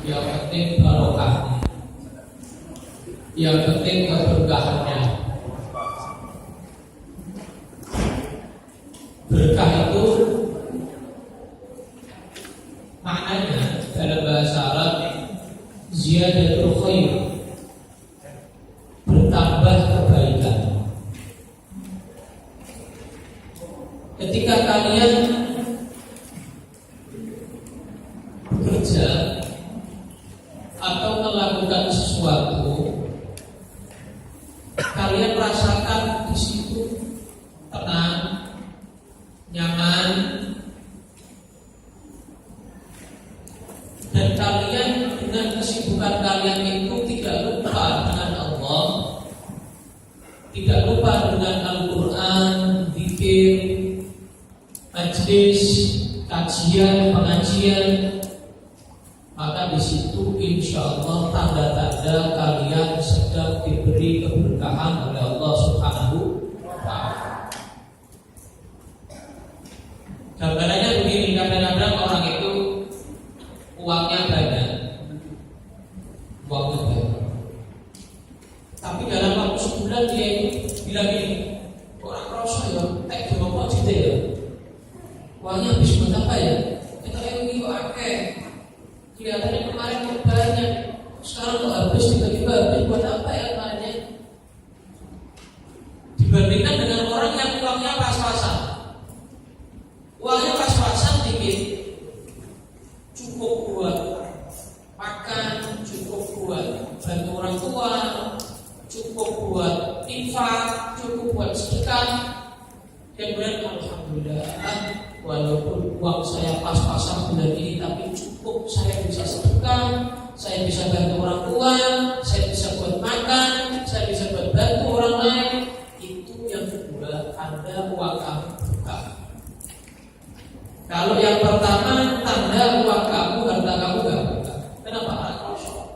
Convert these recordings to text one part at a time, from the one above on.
yang penting barokahnya, yang penting keberkahannya. Berkah itu maknanya dalam bahasa Arab ziyadatul khair, bertambah kebaikan. Ketika kalian bekerja atau melakukan sesuatu, kalian rasakan di situ tenang, nyaman, dan kalian dengan kesibukan kalian itu tidak lupa dengan Allah, tidak lupa dengan Al-Quran, zikir, majlis, kajian, pengajian, maka di situ insya Allah tanda-tanda kalian sedang diberi keberkahan oleh Allah Subhanahu wa Ta'ala. Gambarannya begini, kadang-kadang orang itu uangnya banyak, tapi dalam waktu sebulan dia itu bilang gini, orang rasa ya, kayak gimana gitu ya, uangnya habis buat apa ya? Kita ini kok akeh, kelihatannya kemarin kok banyak, sekarang kok habis, tiba-tiba habis buat apa ya kemarinnya? Dibandingkan dengan orang yang uangnya pas-pasan, uangnya pas-pasan dikit, cukup buat makan, cukup buat bantu orang tua, cukup buat infak, cukup buat sedekah. Kemudian alhamdulillah, walaupun uang saya pas-pasan bulan ini, tapi cukup saya bisa sedekah, saya bisa bantu orang tua, saya bisa buat makan, saya bisa buat bantu orang lain. Itu yang kedua, tanda uang kamu berkah. Kalau yang pertama, tanda uang kamu, harta kamu gak berkah. Kenapa? Karena kosong.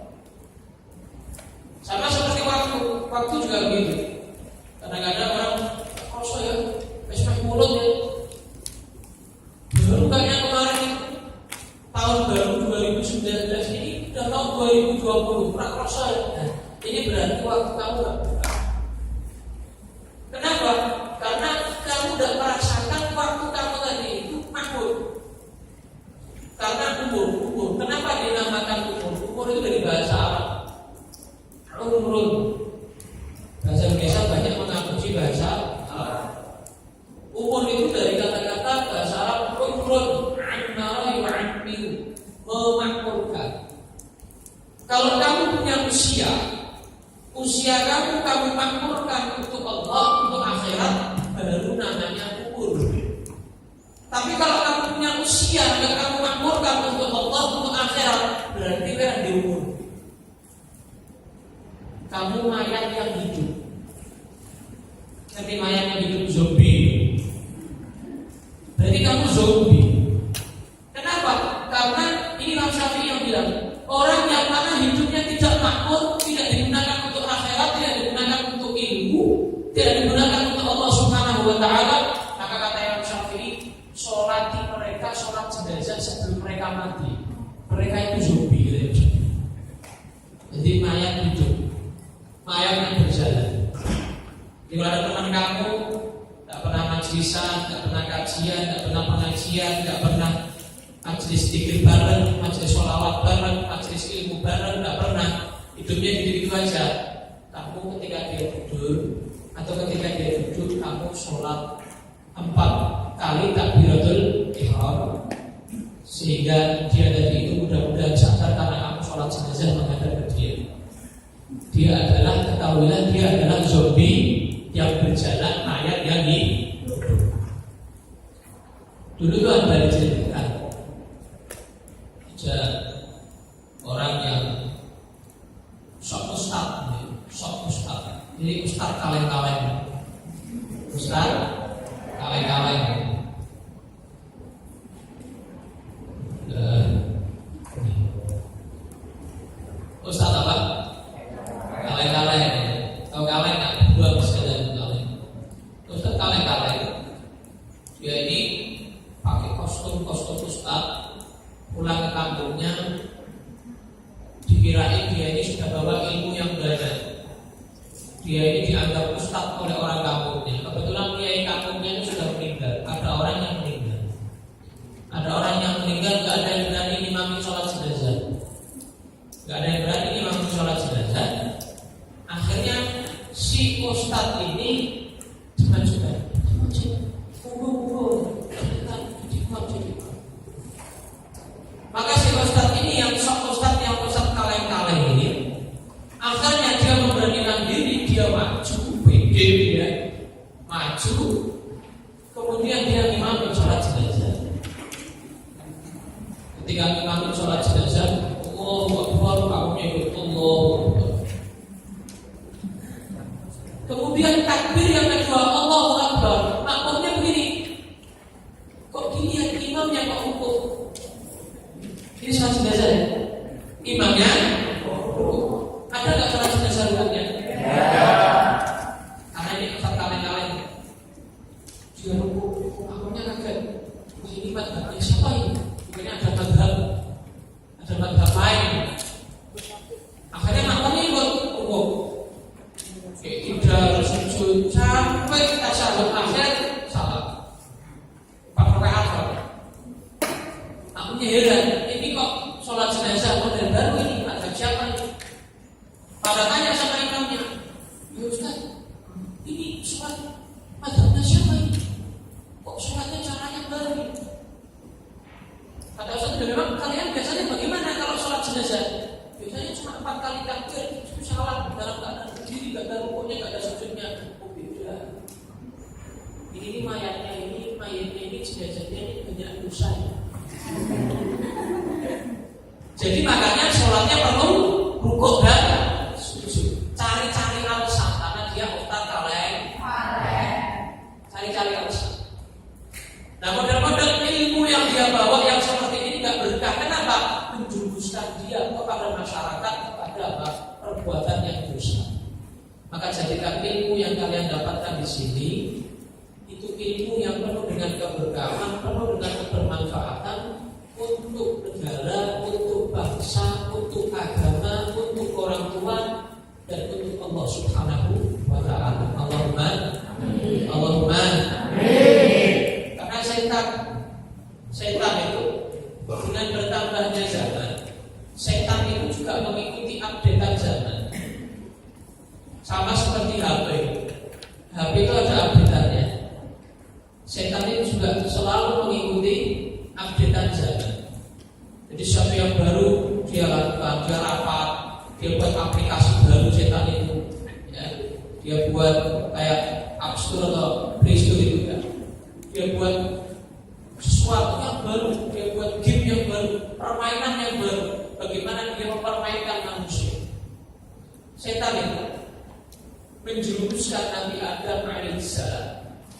Sama seperti waktu juga begitu. Kadang-kadang orang kosong ya, besok mulut ya. Baru kayaknya kemarin tahun baru 2019 ini udah tahun 2020, kurang kosong ya. Nah, ini berarti waktu kamu gak berkah. Kenapa? Karena kamu udah merasakan waktu kamu tadi itu makmur. Karena umur. Kenapa dinamakan umur? Umur itu dari bahasa Arab. Umrun. Bahasa Indonesia banyak mengakuji bahasa Arab. Umur itu dari kata-kata bahasa Arab umrun, annara yu'ammiru, memakmurkan. Kalau kamu punya usia kamu makmurkan untuk Allah, untuk akhirat, baru namanya umur. Tapi kalau kamu punya usia yang kamu makmurkan untuk Allah, untuk akhirat, berarti kan di umur. Kamu mayat yang hidup. Tapi mayat yang hidup zombie. Berarti kamu zombie. Kenapa? Karena ini Imam Syafi'i yang bilang, orang yang mana hidupnya tidak makmur, tidak digunakan untuk akhirat, tidak digunakan untuk ilmu, tidak digunakan untuk Allah Subhanahu wa Ta'ala, maka kata Imam Syafi'i, sholati mereka, sholat jenazah sebelum mereka mati. Mereka itu zombie gitu. Jadi mayat hidup, mayat yang berjalan. Jika ada teman kamu tidak pernah majlisan, tidak pernah kajian, tidak pernah pengajian, tidak pernah majlis zikir bareng, majlis sholawat bareng, majlis ilmu bareng, tidak pernah, hidupnya gitu-gitu aja. Kamu ketika dia tidur atau ketika dia duduk, kamu sholat 4 kali takbiratul ihram, sehingga dia tadi itu mudah-mudahan sadar karena kamu sholat jenazah menghadap ke dia. Dia adalah, ketahuilah, dia adalah zombie yang berjalan, mayat yang hidup. Dulu itu ada diceritakan ada orang yang sok ustaz. Jadi ustaz kaleng-kaleng. Ustaz apa? Kaleng-kaleng. Tahu kaleng nggak? Buang sekalian kaleng. Ustaz kaleng-kaleng. Dia ini pakai kostum ustaz, pulang ke kampungnya dikirain dia ini sudah bawa ilmu yang benar. Dia ini dianggap ustaz oleh orang kampungnya. Kebetulan kiai kampungnya itu sudah meninggal. Ada orang yang meninggal. Ada orang yang meninggal, gak ada yang berani imamin sholat jenazah. Gak ada yang berani imamin sholat jenazah. Akhirnya si ustaz ini cuma maka si ustaz ini yang sok ustaz yang ustaz kaleng-kaleng ini, akhirnya dia memberanikan diri, dia maju, pede dia maju, kemudian dia imamin sholat jenazah. Ketika imamin sholat jenazah, Allahu Akbar, kaumnya ikut Allahu Akbar. Kemudian takbir yang kedua, Allahu Akbar. Makmumnya begini, kok gini ya imamnya kok hukum? Ini sholat jenazah ya? Imamnya ada nggak sholat jenazah hukumnya? Karena ini ustaz kaleng-kaleng. Dia hukum, makmumnya kaget. Ini madhabnya siapa ini? Mungkin ada madhab lain. Akhirnya makmumnya ikut hukum. Tidak sujud sampai tasyahud akhir salat. Pak Rakaat. Makmumnya heran, ini kok sholat jenazah model baru ini, ada siapa ini? Pada tanya sama imamnya, ya Ustaz, ini sholat madhabnya siapa ini? Kok sholatnya caranya baru ini? Kata Ustaz, memang kalian biasanya bagaimana kalau sholat jenazah? Biasanya cuma 4 kali takbir, itu salat dalam keadaan berdiri, gak ada rukuknya, gak ada sujudnya. Oh beda. Ini mayatnya ini jenazahnya ini banyak dosa. Jadi makanya sholatnya perlu rukuk dan sujud. Cari-cari alasan karena dia ustaz kaleng. Cari-cari alasan. Nah model-model ilmu yang dia bawa yang seperti ini gak berkah. Kenapa? Menjurumuskan dia kepada masyarakat kepada apa? Perbuatan yang dosa. Maka jadikan ilmu yang kalian dapatkan di sini itu ilmu yang penuh dengan keberkahan, penuh dengan kebermanfaatan untuk negara, untuk bangsa, untuk agama, untuk orang tua dan untuk Allah Subhanahu wa Ta'ala. Allahumma amin. Karena setan itu dengan bertambahnya zaman, setan itu juga mengikuti updatean zaman. Sama seperti HP. HP itu ada updateannya. Setan itu juga selalu mengikuti updatean zaman. Jadi sesuatu yang baru dia lakukan, dia rapat, dia buat aplikasi baru setan itu. Ya. Dia buat kayak App Store atau Play Store itu kan. Dia buat sesuatu yang baru, dia buat game yang baru, permainan yang baru. Bagaimana dia mempermainkan manusia? Setan itu menjerumuskan Nabi Adam alaihissalam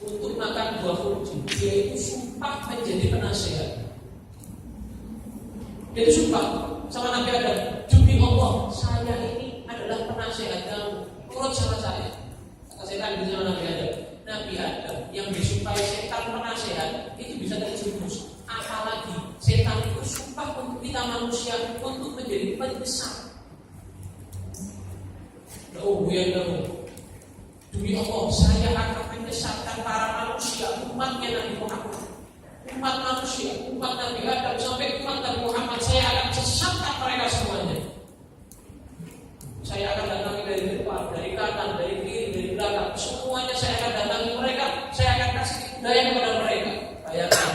untuk makan buah kurdi. Dia itu sumpah menjadi penasehat. Dia itu sumpah sama Nabi Adam, demi Allah, saya ini adalah penasehat kamu. Turut sama saya. Kata setan itu sama Nabi Adam. Nabi Adam yang disumpahi setan penasehat itu bisa terjerumus. Apalagi setan itu sumpah untuk kita manusia untuk menjadi pembesar. Oh ya Allah, demi Allah saya akan membesarkan para manusia, umatnya Nabi Muhammad, umat manusia, umat Nabi Adam sampai umat Nabi Muhammad. Saya akan sesatkan mereka semuanya. Saya akan datangi dari depan, dari kanan, dari kiri, dari belakang. Semuanya saya akan datangi mereka. Saya akan kasih hidayah kepada mereka. Bayangkan,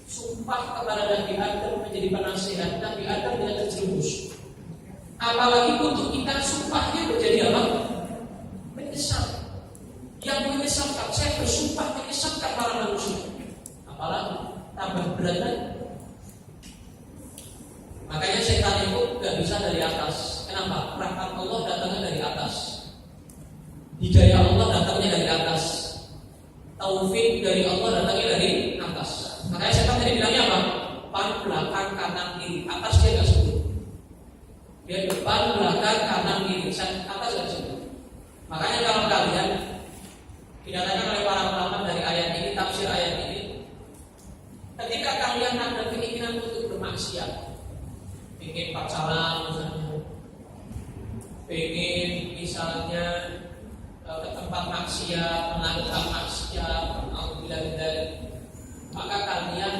sumpah kepada Nabi Adam menjadi penasehat. Nabi Adam tidak terjerumus. Apalagi untuk kita sumpahnya menjadi apa? Menyesal. Yang menyesatkan, saya bersumpah menyesatkan para manusia. Apalagi tambah berat lagi. Makanya setan itu gak bisa dari atas. Kenapa? Rahmat Allah datangnya dari atas. Hidayah Allah datangnya dari atas. Taufik dari Allah datangnya dari atas. Makanya setan tadi bilangnya apa? Depan, belakang, kanan, kiri. Atas dia gak sebut. Dia depan, belakang, kanan, kiri. Atas gak sebut. Makanya kalau kalian dikatakan oleh para ulama dari ayat ini, tafsir ayat ini, ketika kalian ada keinginan untuk bermaksiat, Pengen pacaran misalnya, pengen misalnya ke tempat maksiat, melakukan maksiat, alhamdulillah, maka kalian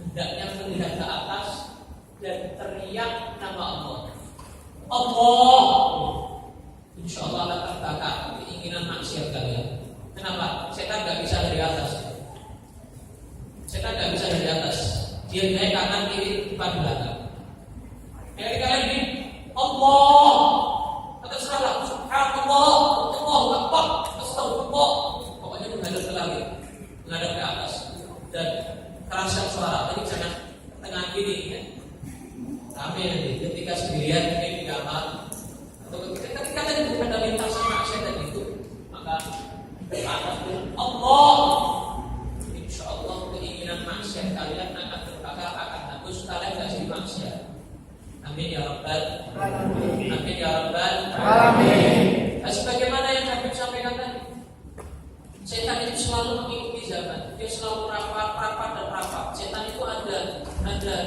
hendaknya melihat ke atas dan teriak nama Allah. Allah, insya Allah akan terbakar keinginan maksiat kalian. Kenapa? Setan nggak bisa dari atas. Setan nggak bisa dari atas. Dia naik kanan kiri depan belakang. Jadi kalian ini Allah, terserahlah. Subhanallah, Allahu Akbar, Astagfirullah. Pokoknya menghadap ke langit, menghadap ke atas dan keraskan suara. Tadi jangan tengah kiri ya. Tapi nanti ketika sendirian di kamar atau ketika tadi ada lintasan maksiat itu, maka ke atas Allah. Insya Allah keinginan maksiat kalian akan terbakar, akan habis. Kalian tidak jadi maksiat. Amin ya Rabbal Alamin. Amin ya Rabbal Alamin. Nah, sebagaimana yang Habib sampaikan tadi, setan itu selalu mengikuti zaman. Dia selalu rapat dan rapat. Setan itu ada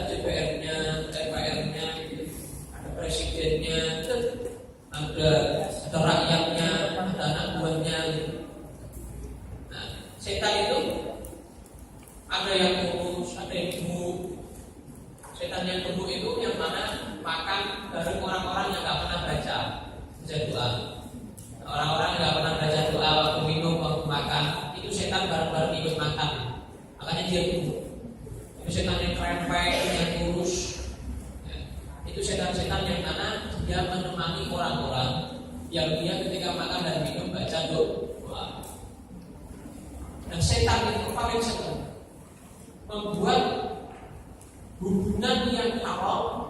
DPR-nya, MPR-nya, ada presidennya, ada rakyatnya, ada anak buahnya. Nah, setan itu ada yang kurus, ada yang gemuk. Setan yang gemuk itu yang mana makan bareng orang-orang yang nggak pernah baca doa. Orang-orang yang nggak pernah baca doa waktu minum, waktu makan, itu setan bareng-bareng ikut makan. Makanya dia gemuk. Itu setan yang krempeng, yang kurus. Ya. Itu setan-setan yang mana dia menemani orang-orang yang dia ketika makan dan minum baca doa. Dan setan itu paling senang membuat hubungan yang haram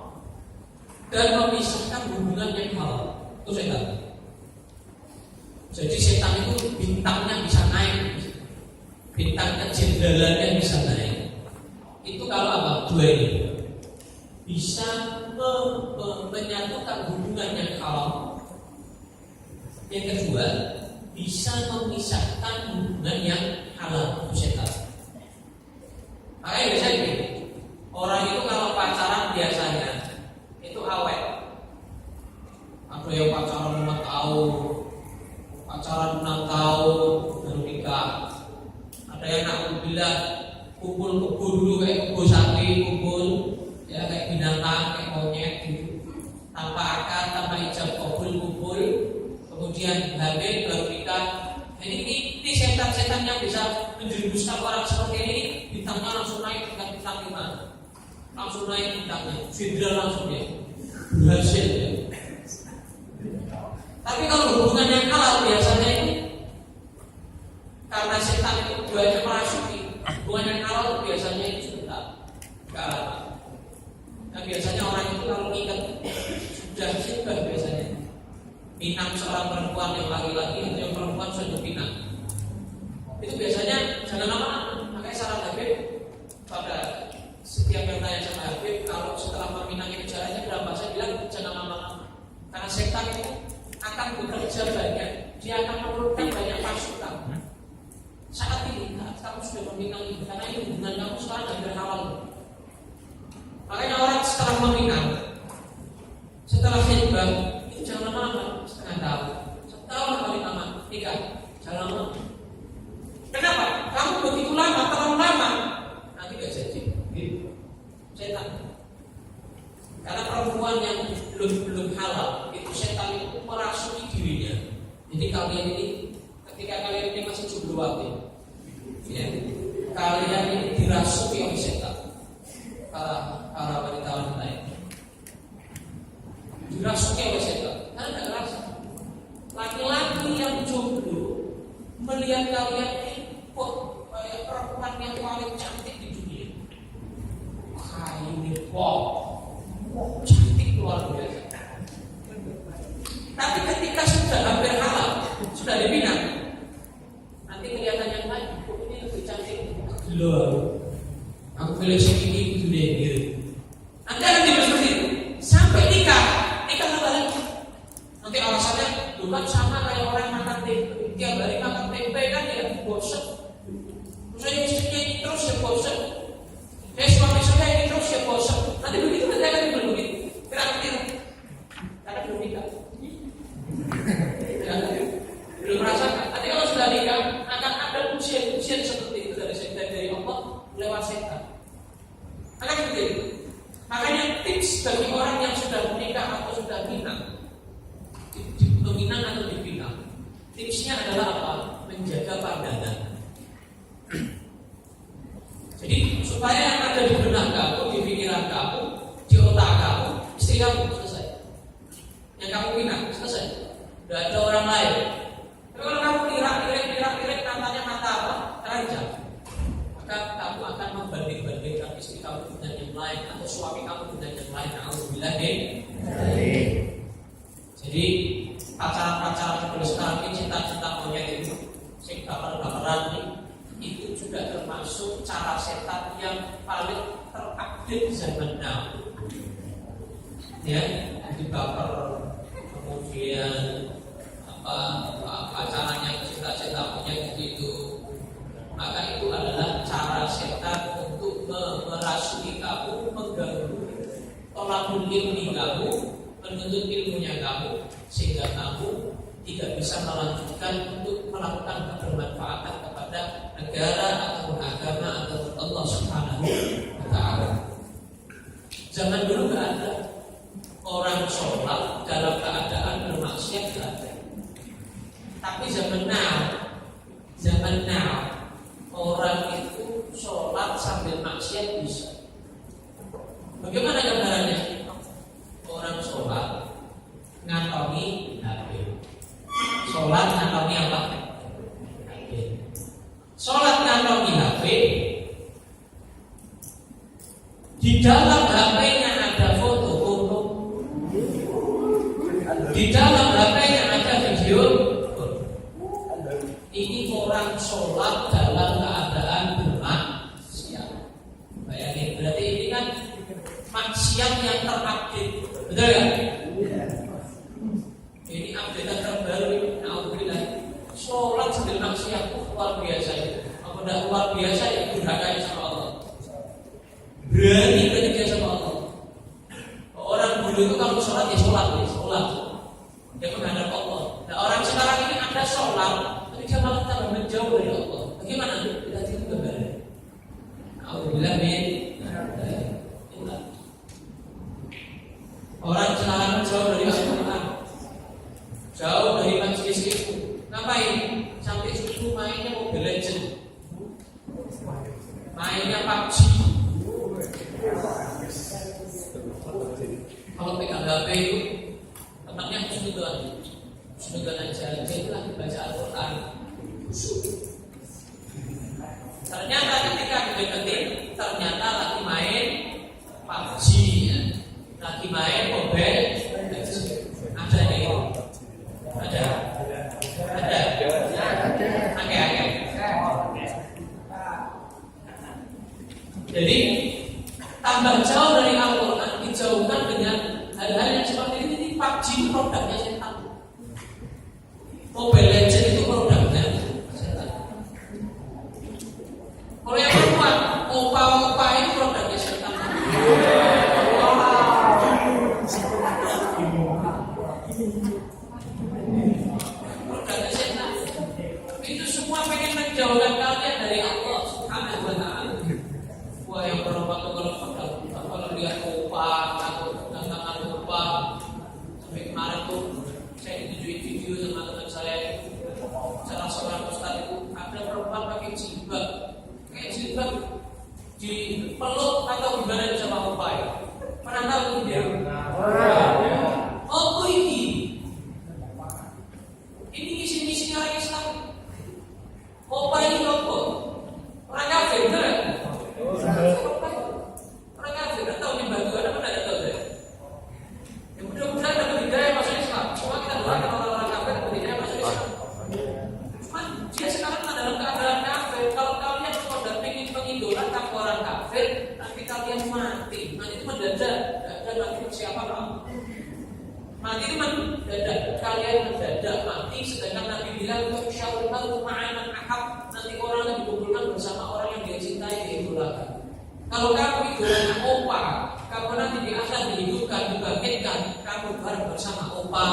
dan memisahkan hubungan yang halal. Itu setan. Jadi setan itu bintangnya bisa naik, bintang kejenderannya bisa naik. Itu kalau apa? Dua ini bisa menyatukan hubungan yang halal. Yang kedua, bisa memisahkan hubungan yang halal. Itu setan. Makanya biasanya gini, orang itu kalau pacaran biasanya itu awet. Ada yang pacaran 5 tahun, pacaran 6 tahun baru nikah. Ada yang alhamdulillah kumpul dulu kayak kumpul sapi, kumpul ya kayak binatang, kayak monyet gitu. Tanpa akad, tanpa ijab kabul kumpul, kemudian hamil baru nikah. Ini setan-setan yang bisa menjerumuskan orang seperti ini, bintangnya langsung naik dengan bintang 5. Langsung naik bintangnya, jenderal langsung ya, berhasil ya. Tapi kalau hubungan yang halal biasanya itu karena setan itu banyak merasuki, hubungan yang halal biasanya itu sebentar, gak lama. Nah biasanya orang itu kalau ingat sudah biasanya pinang seorang perempuan yang laki-laki atau yang perempuan sudah pinang. Itu biasanya jangan lama-lama. Makanya saran Habib pada setiap yang tanya sama Habib, kalau setelah meminang itu jaraknya berapa, saya bilang jangan lama-lama. Karena setan itu akan bekerja banyak, dia akan memerlukan banyak pasukan. Saat ini kamu sudah meminang itu, karena ini hubungan kamu sekarang hampir halal. Makanya orang setelah meminang, setelah khidbah, itu jangan lama-lama, setengah tahun, setahun paling lama, nikah, jangan lama. Kenapa? Kamu begitu lama, terlalu lama, nanti gak jadi. Setan. Karena perempuan yang belum halal itu setan itu merasuki dirinya. Jadi kalian ini, ketika kalian ini masih jombloati, ya, kalian ini dirasuki oleh setan. Para wanita-wanita ini dirasuki oleh setan. Karena tidak ngerasa. Laki-laki yang jomblo melihat kalian ini kok kayak perempuan yang paling cantik di dunia. Ini cantik luar biasa. Tapi ketika sudah hampir halal, sudah dipinang, nanti kelihatan yang lain, kok ini lebih cantik. Loh, aku pilih segini dunia gitu. Nanti akan tiba seperti itu sampai nikah lagi. Nanti alasannya bukan sama kayak orang makan tempe, tiap hari makan tempe kan ya bosan. Saya istrinya ini terus ya bosan. Suami saya ini terus ya bosan. Nanti begitu nanti akan begitu. namanya tips bagi orang yang sudah menikah atau sudah pinang, meminang atau dipinang. Tipsnya adalah apa? Menjaga pandangan. Jadi supaya yang ada di benak kamu, di pikiran kamu, di otak kamu, istri kamu, selesai. Yang kamu pinang, selesai. Tidak ada orang lain. Tapi kalau kamu lirik, namanya mata apa? Keranjang. Maka kamu akan membanding-bandingkan istri kamu dengan yang lain atau suami kamu dengan yang lain. Alhamdulillah. Jadi pacaran-pacaran seperti sekarang ini, cinta-cinta monyet itu, sing baper-baperan itu juga termasuk cara setan yang paling terupdate zaman now. Ya, jadi baper, kemudian pacarannya cinta-cinta monyet itu. Maka itu adalah cara setan untuk merasui kamu, mengganggu tolakul ilmi kamu, menuntut ilmunya kamu, sehingga kamu tidak bisa melanjutkan untuk melakukan kebermanfaatan kepada negara ataupun agama ataupun Allah Subhanahu wa Ta'ala. Zaman dulu nggak ada orang sholat dalam keadaan bermaksiat, nggak ada. Tapi zaman now orang itu sholat sambil maksiat bisa. Bagaimana gambarannya? Orang sholat ngantongi HP. Sholat ngantongi apa? HP. Sholat ngantongi HP. Di dalam HP-nya ada foto-foto. Di dalam HP-nya ada video. Ini orang sholat dalam keadaan bermaksiat. Bayangin, berarti ini kan maksiat yang terupdate, betul kan? Ini update terbaru ini. Alhamdulillah. Sholat sambil maksiat luar biasa ya. Apa tidak luar biasa ya durhakanya sama Allah. Berani dia sama Allah. Orang dulu itu kalau sholat ya sholat. Dia menghadap Allah. Nah, orang sekarang ini ada sholat, tapi dia malah tambah menjauh dari Allah. Bagaimana? Kita itu gambarnya. Alhamdulillah min. Orang sekarang jauh dari Al-Quran, jauh dari majelis ilmu. Ngapain? Sampai subuh mainnya Mobile Legends, mainnya PUBG. Kalau pegang HP itu tempatnya sudah aja lah baca Al-Quran. Ternyata ketika dideketin, ternyata lagi main PUBG ya. Lagi main Mobile Legends. Ada nih. Ada. Oke. Jadi tambah jauh dari Al-Quran, dijauhkan dengan hal-hal yang seperti ini. PUBG itu produknya setan. Mobile Legends itu produknya setan. Kalau yang perempuan, opa-opa itu produknya setan. Produknya setan. Itu semua pengen menjauhkan kalian dari Allah Subhanahu wa Ta'ala. Wah, yang kalau lihat opa atau tantangan opa, sampai kemarin tuh saya ditunjukin video sama teman saya, salah seorang ustaz itu ada perempuan pakai jilbab, dipeluk atau gimana sama opa ya? Pernah tahu dia? Oh ini misi orang Islam. Opa ini apa? Orang kafir, benar? Orang kafir, tidak tahu nih batu, ada mana tidak tahu saya. Ya mudah-mudahan dapat hidayah masuk Islam. Cuma kita doakan orang-orang kafir dapat hidayah masuk Islam. Cuma dia sekarang dalam keadaan kafir. Kalau kalian sudah ingin mengidolakan orang kafir, nanti kalian mati. Nanti itu mendadak, dan lagi persiapan kamu. Mati itu mendadak, kalian mendadak mati. Sedangkan Nabi bilang syarul maut ma'aman ahab. Nanti orang yang dikumpulkan bersama orang yang dia cintai, diidolakan. Kalau kamu idolanya opa, kamu nanti di akhir dihidupkan, dibangkitkan, kamu bareng bersama opa.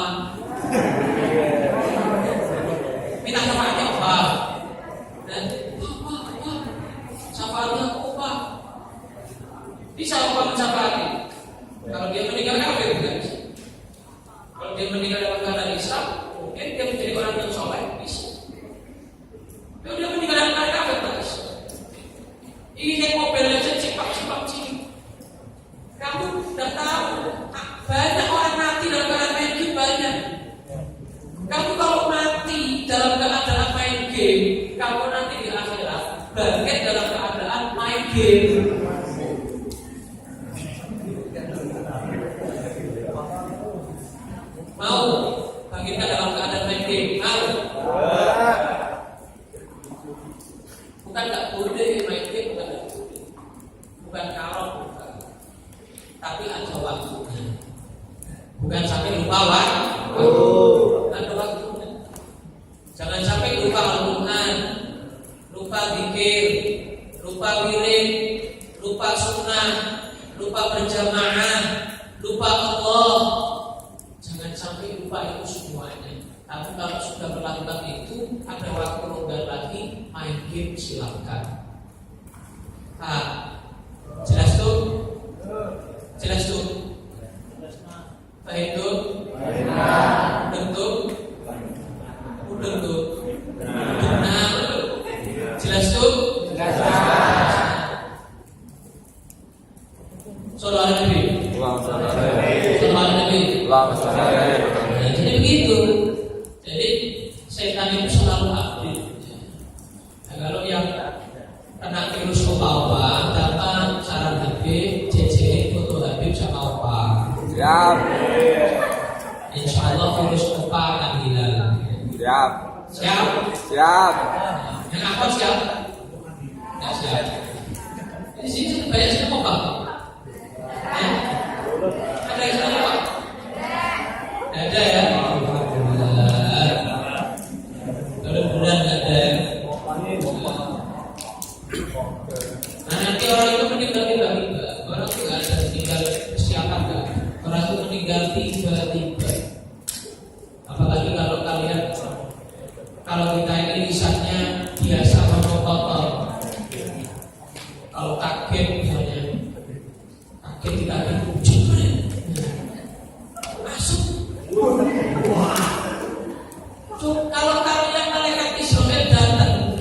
Minta syafaatnya opa. Dan syafaatnya opa. Bisa opa mensyafaati. Kalau dia meninggal kafir bukan bisa. Kalau dia meninggal dalam keadaan Islam, mungkin dia menjadi orang yang soleh bisa. Kalau dia meninggal dalam keadaan kafir tak bisa. Ini mobil aja cipak. Kamu sudah tahu banyak orang mati dalam keadaan main game banyak. Kamu kalau mati dalam keadaan main game, kamu nanti di akhirat bangkit dalam keadaan main game. Mau bangkitkan dalam keadaan main game? Mau? Bukan tak boleh main game, bukan kalau bukan. Tapi ada waktunya. Bukan sampai lupa waktu. Ada waktunya. Jangan sampai lupa Al-Quran, lupa zikir, lupa wirid, lupa sunnah, lupa berjamaah, lupa Allah. Jangan sampai lupa itu semuanya. Tapi kalau sudah melakukan itu, ada waktu longgar lagi, main game silakan. Jelas tuh? Jelas tuh? Baik tuh? Bentuk? Udah tuh? Benar? Jelas tuh? Saudara Nabi. Saudara Nabi. Jadi begitu. Jadi setan itu selalu aktif. Nah, kalau yang kena virus opa datang saran Habib, JJ foto Habib sama opa. Siap. Insya Allah virus opa akan hilang. Siap. Siap. Siap. Yang apa siap? Tidak siap. Di sini banyak sini opa. Ada yang sini opa? Ada ya. Mudah-mudahan nggak ada. Nah nanti orang itu meninggal tiba-tiba. Orang itu nggak ada meninggal siapa nggak. Orang itu meninggal tiba-tiba. Apalagi kalau kalian, kalau kita ini lisannya biasa ngomong. Kalau kaget misalnya, kaget dikaget kucing, masuk. Kalau kalian malaikat Israel datang,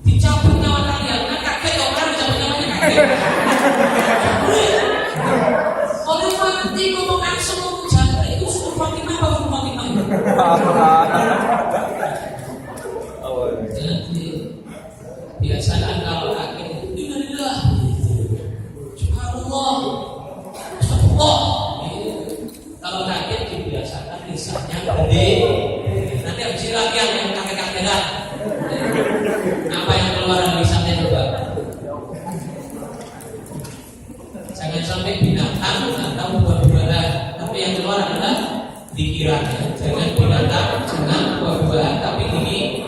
dicabut nyawa kalian, kan kaget orang dicabut nyawanya kaget. Oleh mati ngomong langsung ngomong jangan itu suruh Fatimah apa suruh Fatimah? Jadi biasanya kalau kaget itu Innalillah, Subhanallah, Astagfirullah. Kalau kaget dibiasakan lisannya gede. Nanti habis latihan yang kaget-kagetan. Apa yang keluar dari lisannya coba? Jangan sampai binatang atau buah-buahan, tapi yang keluar adalah pikiran. Jangan binatang, jangan buah-buahan, tapi ini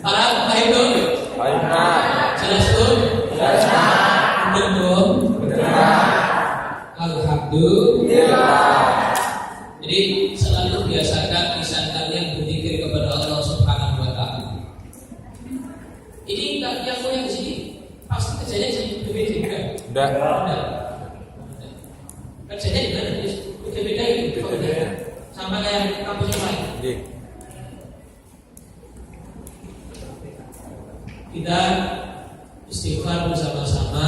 paham? Baik dong? Baik. Jelas dong? Jelas. Benar dong? Benar. Alhamdulillah. Jadi selalu biasakan lisan kalian berzikir kepada Allah Subhanahu wa taala. Ini enggak yang punya di sini. Pasti kerjanya jadi berbeda kan? Enggak. Kerjanya di mana? Beda-beda itu. Sama kayak kampus yang lain. Kita istighfar bersama-sama,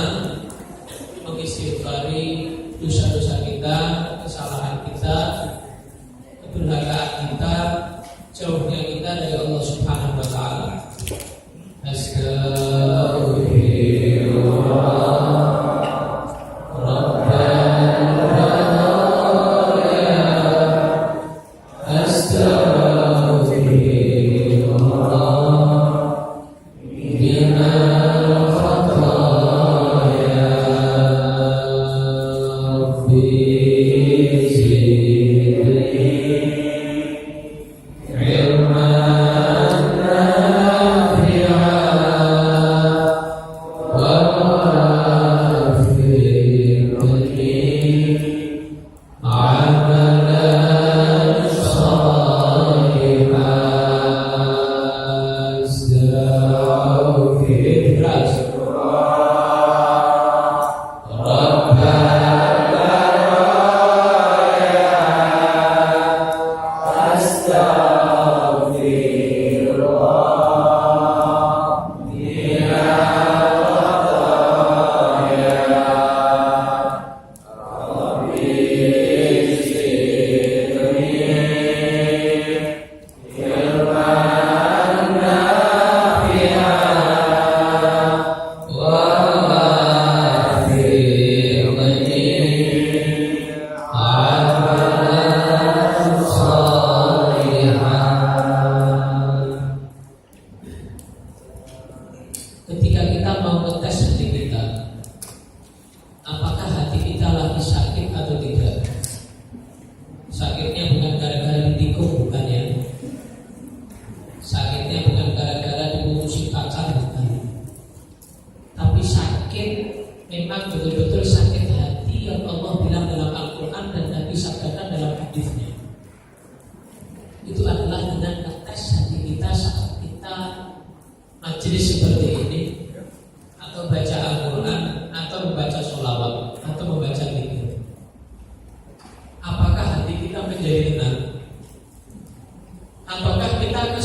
mengistighfari dosa-dosa kita, kesalahan kita, kedurhakaan kita, jauhnya kita dari Allah Subhanahu wa taala. Be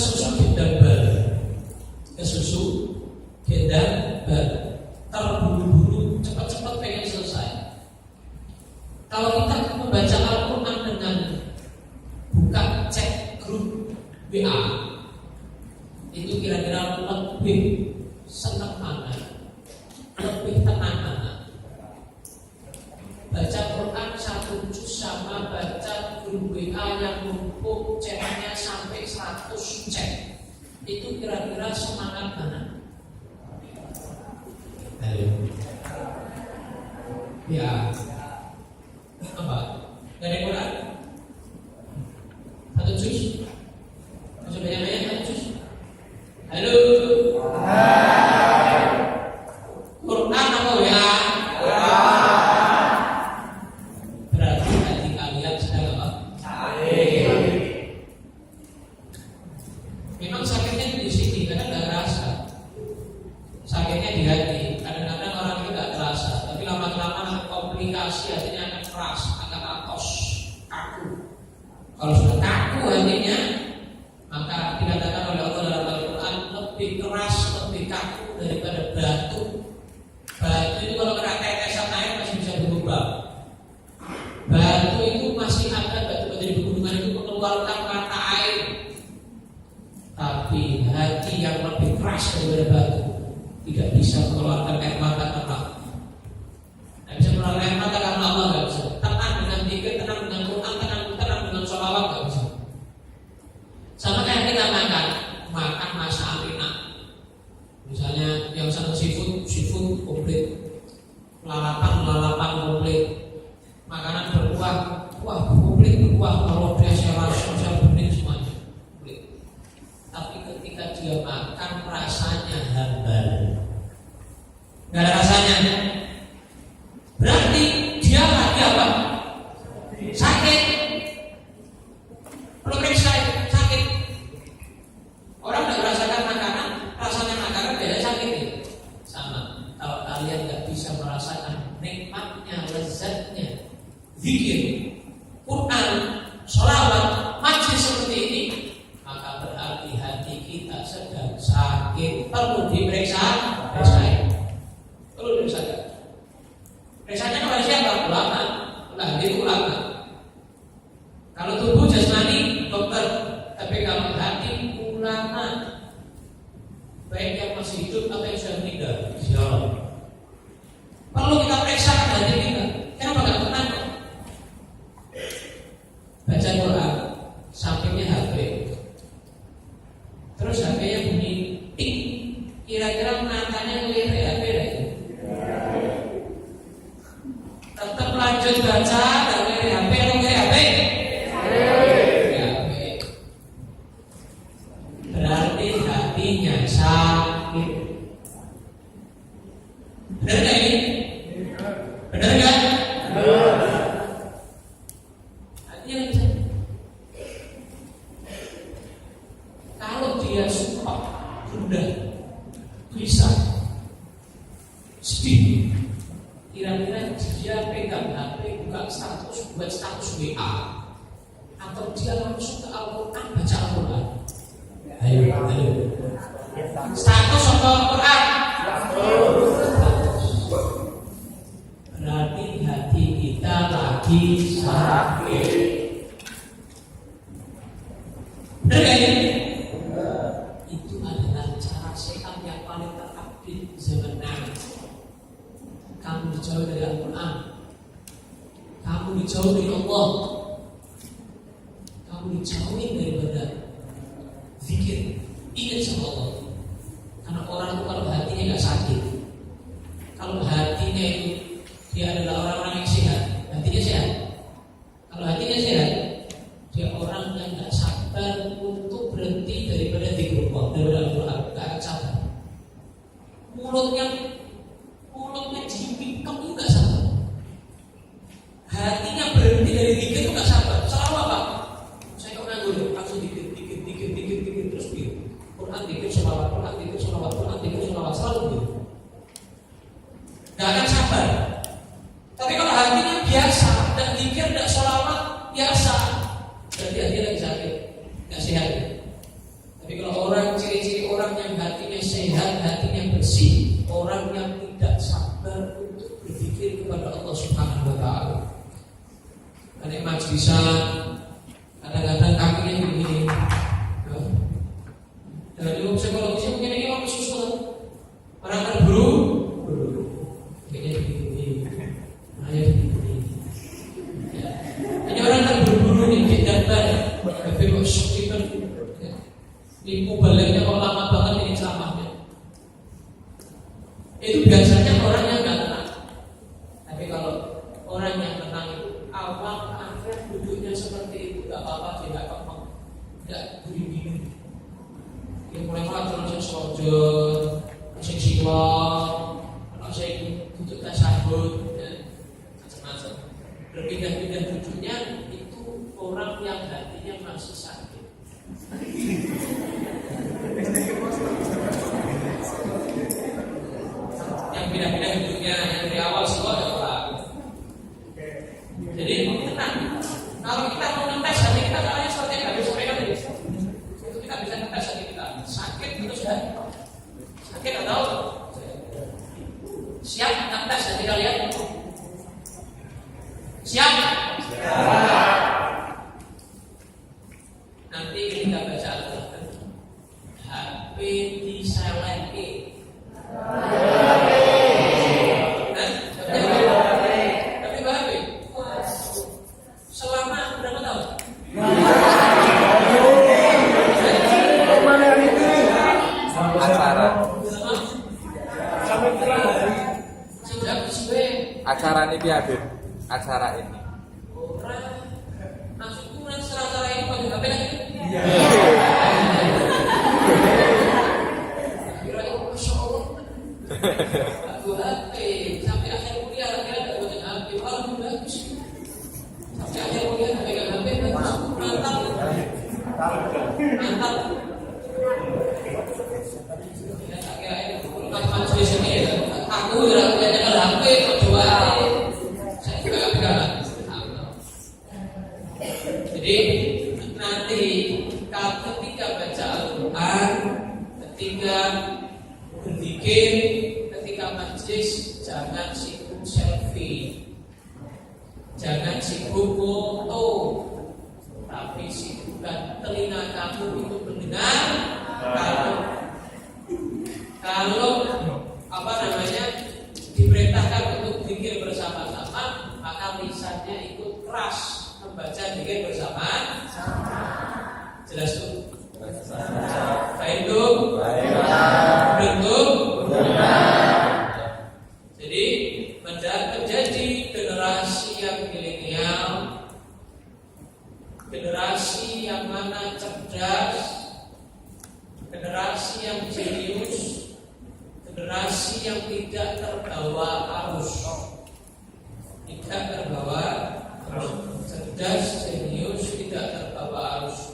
susu gendang baru, ke susu gendang baru, terburu-buru, cepat-cepat pengen selesai. Kalau kita membaca Al-Quran dengan buka cek grup WA, itu kira-kira lebih senang mana, lebih tenang mana? Baca Quran satu juz sama baca grup WA yang numpuk chatnya sampai 100 chat, itu kira-kira semangat mana? Ya, apa? Dari Quran satu juz, masih banyak-banyak satu juz. Halo, Quran apa WA? Berarti hati kalian sedang apa? Sakit. Memang sakitnya di sini, kadang nggak terasa. Sakitnya di hati. Kadang-kadang orang itu nggak terasa, tapi lama-lama komplikasi hatinya akan keras, akan atos, kaku. Kalau sudah kaku hatinya, maka dikatakan oleh Allah dalam Al-Quran lebih keras, lebih kaku daripada batu. Batu itu kalau kena tetesan air masih bisa berubah. Batu itu masih ada, batu-batu di pegunungan itu mengeluarkan mata air. Tapi hati yang lebih keras daripada batu tidak bisa mengeluarkan air mata karena tidak bisa mengeluarkan air mata karena Allah, tidak bisa. Tenang dengan zikir, tenang dengan Quran, tenang dengan sholawat, tidak bisa. Sama kayak kita makan masakan enak. Misalnya yang senang seafood komplit, lalapan komplit, makanan berkuah komplit, berkuah kalau dia saya bening semuanya komplit. Tapi ketika dia makan rasanya hambar, nggak ada rasanya, berarti dia lagi apa? Sakit. Perlu periksa sakit. Orang nggak merasakan makanan, rasanya makanan beda sakit ya. Sama. Kalau kalian nggak bisa merasakan nikmatnya, lezatnya zikir, Quran, sholawat, majlis seperti ini, maka berarti hati kita sedang sakit. Perlu diperiksa. Perlu diperiksa. Periksanya kepada siapa? Ulama. Itu ulama. Kalau tubuh jasmani dokter, tapi kalau hati ulama, baik yang masih hidup atau yang sudah meninggal. Perlu kita periksa hati kita. Kenapa nggak tenang? Baca Quran, sampingnya HP, terus HP-nya bunyi tik, kira-kira matanya ngelirik HP lagi. Tetap lanjut baca, dan ngelirik HP atau ngelirik HP? Berarti hatinya sakit. Benar nggak ini? Benar nggak? Hatinya lagi sakit. Kalau dia suka, sudah bisa sedih. Kira-kira dia pegang HP, buka status, buat status WA, atau dia langsung ke Al-Quran, baca Al-Quran. Ayo. Status apa Quran? Berarti hati kita lagi sakit. Benar gak ini? Itu adalah cara sehat yang paling terupdate zaman now. Kamu dijauh dari Al-Quran, kamu dijauh dari Allah, kamu dijauhin daripada zikir, ingat sama Allah. Karena orang itu kalau hatinya nggak sakit, kalau hatinya itu dia adalah orang-orang yang sehat, hatinya sehat. Kalau hatinya sehat, dia orang yang nggak sabar untuk berhenti daripada zikrullah, daripada Al-Quran, nggak akan sabar. Mulutnya dipikam itu nggak sabar. Hatinya berhenti dari zikir itu nggak sabar. Selalu apa? Saya kok nganggur, langsung dikit terus gitu. Quran dikit sholawat, selalu gitu. Gak akan sabar. Tapi kalau hatinya biasa, tidak zikir, tidak sholawat, biasa, berarti hati lagi sakit, nggak sehat. Tapi naik majlisan, kadang-kadang kakinya begini. Dan ilmu psikologisnya mungkin ini orang susul, orang terburu, kayaknya begini, begini. Ini orang terburu-buru nih, dan tapi kok syukur kan, limu baliknya kok lama banget ini ceramahnya. Itu biasanya orang yang nggak tenang. Tapi kalau orang yang tenang itu awal akhir duduknya seperti itu, nggak apa-apa, dia nggak kemeng, nggak buru-buru. Dia mulai terus sojod, masih silap, masih duduk tasahud, macam-macam. Berpindah-pindah duduknya itu orang yang hatinya masih sakit. Yang pindah-pindah duduknya yang dari awal semua ada orang. Jadi tenang. Kalau kita mau ngetes hati kita, caranya seperti yang habis sampaikan tadi. Itu kita bisa ngetes hati kita. Sakit itu sudah. Sakit atau siap ngetes hati kalian? Siap? Nanti ketika baca Al-Quran, HP diseleki. Tapi HP selama berapa tahun? Acara ini Habib, acara ini. Orang maksudku acara ini pada HP lagi? Iya. Kira-kira Masya Allah. Aku HP sampai akhir kuliah kira ada buat HP. Kalau bagus. Sampai akhir kuliah pegang HP bagus. Mantap. Mantap. Kira-kira ini kalau majelis ini ya. Aku kira-kira HP coba. Saya juga nggak pegang. Jadi nanti ketika baca Al-Quran, ketika berzikir, ketika majlis, jangan sibuk selfie, jangan sibuk foto, tapi sibukkan telinga kamu itu mendengar. Kalau diperintahkan untuk zikir bersama-sama, maka lisannya ikut keras membaca zikir bersama. Jelas tuh? Baik tuh? Betul? Jadi menjadi generasi yang milenial, generasi yang mana cerdas, generasi yang jenius, generasi yang tidak terbawa arus, cerdas, jenius, tidak terbawa arus.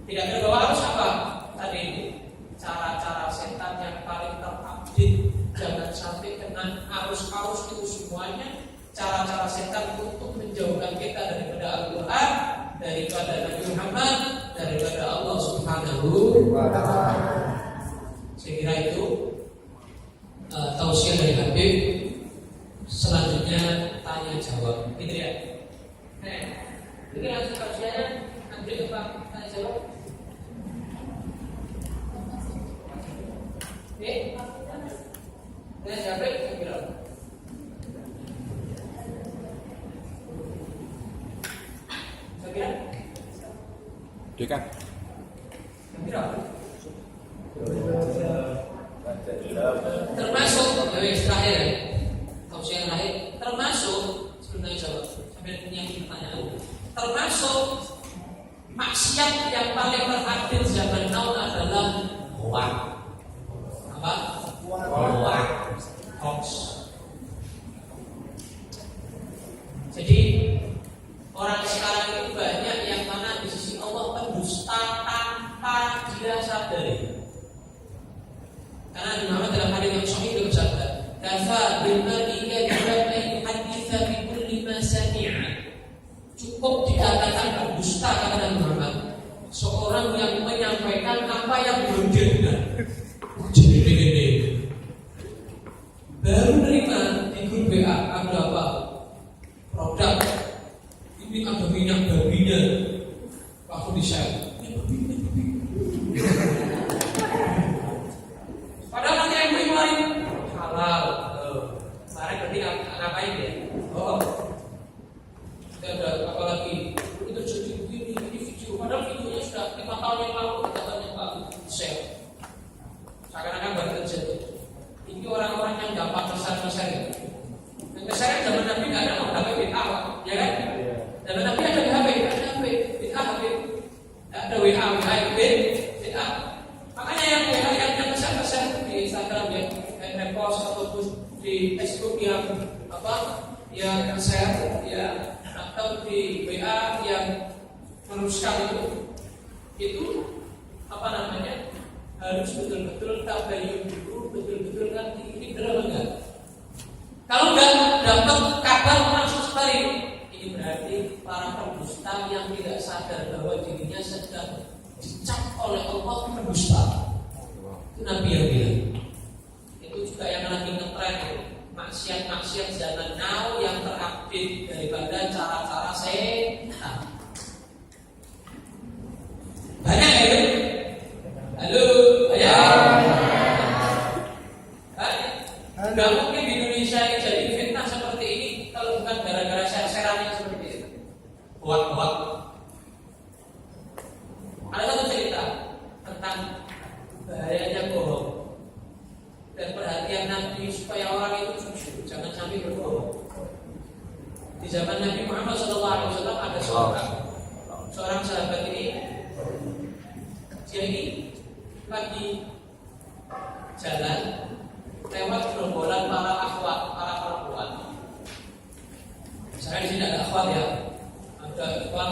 Tidak terbawa arus apa? Tadi itu cara-cara setan yang paling terupdate. Jangan sampai kena arus-arus itu semuanya. Cara-cara setan untuk menjauhkan kita daripada Al-Quran, daripada Nabi Muhammad, daripada Allah Subhanahu wa Ta'ala. Saya kira itu tausiah dari Habib. Selanjutnya tanya jawab. Gitu ya. Jadi langsung tausiahnya nanti apa? Tanya jawab. Oke. Tanya jawab saya kira. Saya kira. Dekan. Saya kira. Termasuk terakhir, tausiah terakhir, termasuk sebenarnya jawab sampai punya pertanyaan. Termasuk maksiat yang paling terupdate zaman now adalah hoax. Apa? Hoax. Jadi orang sekarang itu banyak yang mana di sisi Allah pendusta tanpa dia sadari. Karena Nabi Muhammad dalam hadis yang sahih itu bersabda, "Kafa bil mar'i kadiban an yuhadditha bi kulli ma sami'a." Cukup dikatakan berdusta kata Nabi Muhammad, seorang yang menyampaikan apa yang belum dia dengar. Jadi baru nerima di grup WA ada apa? Produk yang saya atau di WA yang meneruskan itu apa namanya, harus betul-betul tabayun dulu, betul-betul kan ini benar enggak. Kalau enggak dapat kabar langsung sebarin, ini berarti para pendusta yang tidak sadar bahwa dirinya sedang dicap oleh Allah pendusta. Itu Nabi yang bilang. Itu juga yang lagi ngetren maksiat-maksiat zaman now yang terupdate daripada cara-cara setan. Banyak ya? Halo, ya. Enggak mungkin di Indonesia ini jadi fitnah seperti ini kalau bukan gara-gara share-sharannya seperti itu. Buat-buat. Ada satu cerita tentang bahayanya bohong dan perhatian Nabi supaya orang itu jujur, jangan sampai berbohong. Di zaman Nabi Muhammad SAW ada seorang sahabat ini, dia ini lagi jalan lewat gerombolan para akhwat, para perempuan. Misalnya di sini ada akhwat ya, ada ikhwan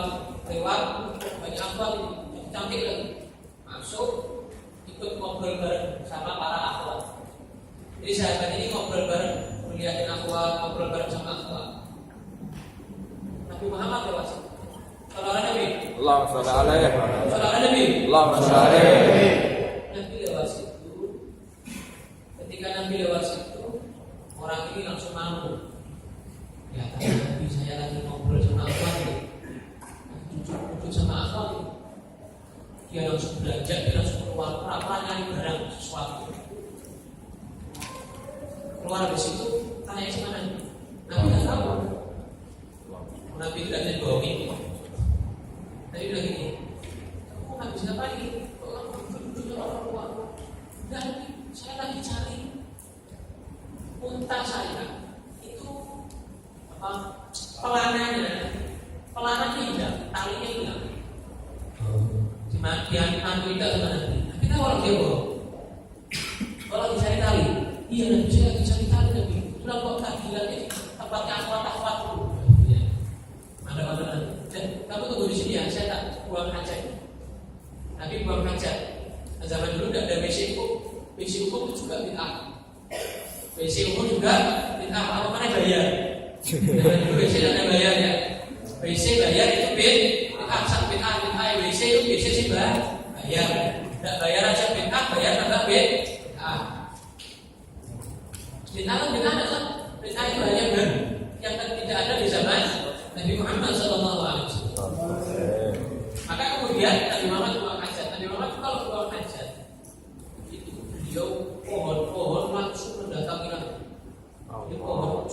lewat, banyak akhwat ini cantik lagi, masuk ikut ngobrol bareng sama para akhwat. Jadi sahabat ini ngobrol bareng, melihatin akhwat, ngobrol bareng sama akhwat. Nabi Muhammad lewat situ. Saudara Nabi. Allahumma shalli alaihi. Saudara Nabi. Allahumma shalli alaihi. Nabi lewat situ. Ketika Nabi lewat situ, orang ini langsung malu. Ya, tapi Nabi saya lagi ngobrol sama akhwat nih. Duduk sama akhwat nih. Dia langsung belanja, dia langsung keluar pura-pura nyari barang sesuatu. Keluar dari situ, tanya sama Nabi. Nabi nggak tahu. Nabi itu tidak bisa bohongin. Nabi bilang gini, kamu nggak bisa apa ini? Kalau duduk sama orang tua, dan saya lagi cari unta saya itu apa? Pelananya hilang, talinya hilang. Dia mantu itu sama Nabi. Tapi tahu orang dia bohong. Kalau lagi cari tali, iya Nabi saya lagi cari tali Nabi. Itulah kok tahlilannya tempatnya akhwat dulu. Ada. Dan kamu tunggu di sini ya, saya tak buang hajat. Nabi buang hajat. Nah, zaman dulu tidak ada WC umum. WC umum itu juga bid'ah. WC umum juga bid'ah. Apa mana bayar? Zaman dulu WC tidak ada bayar ya. WC bayar itu bid'ah. Bid'ah WC itu WC sih bayar. Tidak bayar aja bid'ah, bayar tambah bid'ah. Bid'ah kan bid'ah itu hanya yang tidak ada di zaman Nabi Muhammad SAW. Maka kemudian Nabi Muhammad buang hajat. Nabi Muhammad kalau buang hajat itu beliau pohon langsung mendatangi Nabi. Ini pohon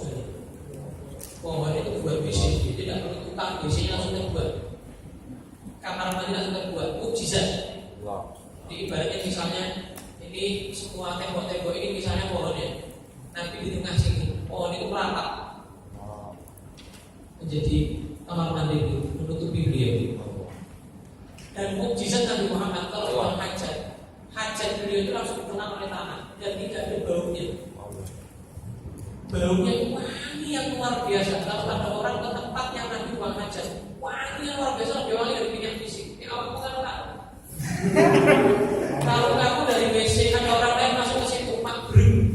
itu buat WC, tidak perlu tukang WC-nya langsung terbuat. Kamar mandi langsung terbuat. Mukjizat. Jadi ibaratnya misalnya ini semua tembok-tembok ini misalnya pohonnya. Nabi di tengah sini, pohon itu merapat menjadi kamar mandi itu, menutupi beliau. Dan mukjizat Nabi Muhammad kalau buang hajat beliau itu langsung dikenal oleh tanah dan tidak ada baunya. Baunya wangi yang luar biasa. Kalau ada orang ke tempat yang Nabi buang hajat, wangi yang luar biasa, lebih wangi dari minyak fisik. Ini awak bukan tahu. Kalau kamu dari WC ada orang lain masuk ke situ, mak breng,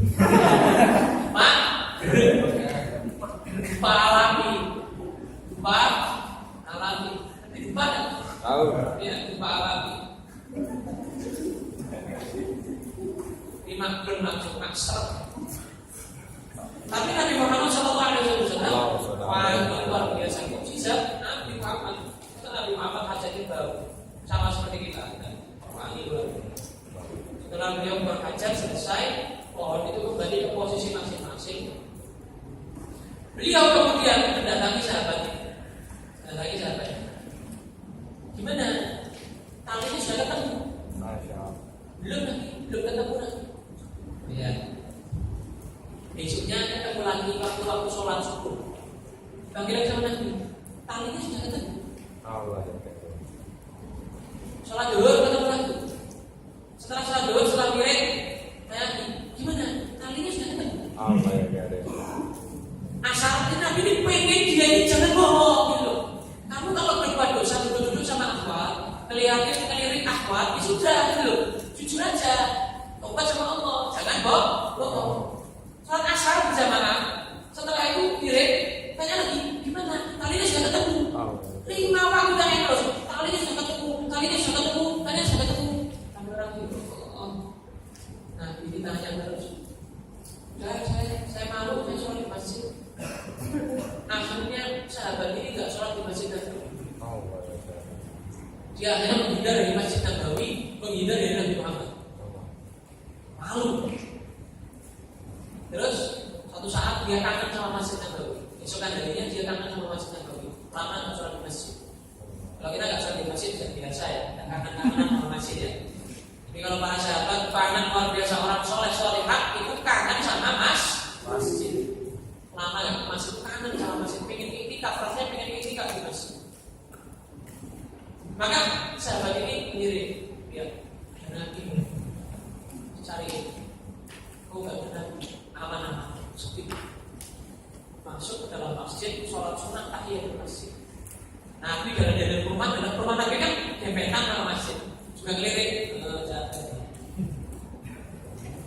alami, tahu? Ya, gempa alami. Ini langsung maksar. Tapi Nabi Muhammad SAW luar biasa mukjizat Nabi Muhammad. Nabi Muhammad hajatnya baru sama seperti kita. Wangi luar biasa. Setelah beliau berhajat selesai, pohon itu kembali ke posisi masing-masing. Beliau kemudian mendatangi sahabatnya. Gimana? Talinya sudah ketemu? Belum ketemu lagi. Ya. Besoknya ketemu lagi waktu sholat subuh. Panggilan sama Nabi. Talinya sudah ketemu. Sholat zuhur ketemu lagi. Setelah sholat zuhur, setelah miring, tanya gimana? Talinya sudah ketemu. Asal Nabi ini sudah gitu loh. Jujur aja. Tobat sama Allah, jangan bohong. Sholat asar berjamaah. Setelah itu kirim, tanya lagi, gimana? Kalinya sudah ketemu. 5 waktu tanya terus. Kalinya sudah ketemu. Kalinya sudah ketemu. Ada orang itu. Nah, ini tanya terus. Saya malu saya sholat di masjid. Akhirnya sahabat ini nggak sholat di masjid Nabawi. Dia akhirnya menghindar dari masjid Nabawi, menghindar dari Nabi Muhammad. Malu. Terus suatu saat dia kangen sama masjid Nabawi. Esokan harinya dia kangen sama masjid Nabawi. Lama nggak sholat di masjid. Kalau kita nggak sholat di masjid, biasa ya. Kita kangen sama masjid ya. Tapi kalau para sahabat kangen luar biasa orang soleh solehah itu kangen sama masjid. Lama ya masjid kangen sama masjid. Pengen iktikaf, rasanya pengen iktikaf di masjid. Maka sahabat ini sendiri, ya, Nabi cari, kau nggak benar aman-aman, sepi. Masuk ke dalam masjid, sholat sunat tahiyat masjid. Nabi dari rumah Nabi kan dempetan sama masjid, juga keliling.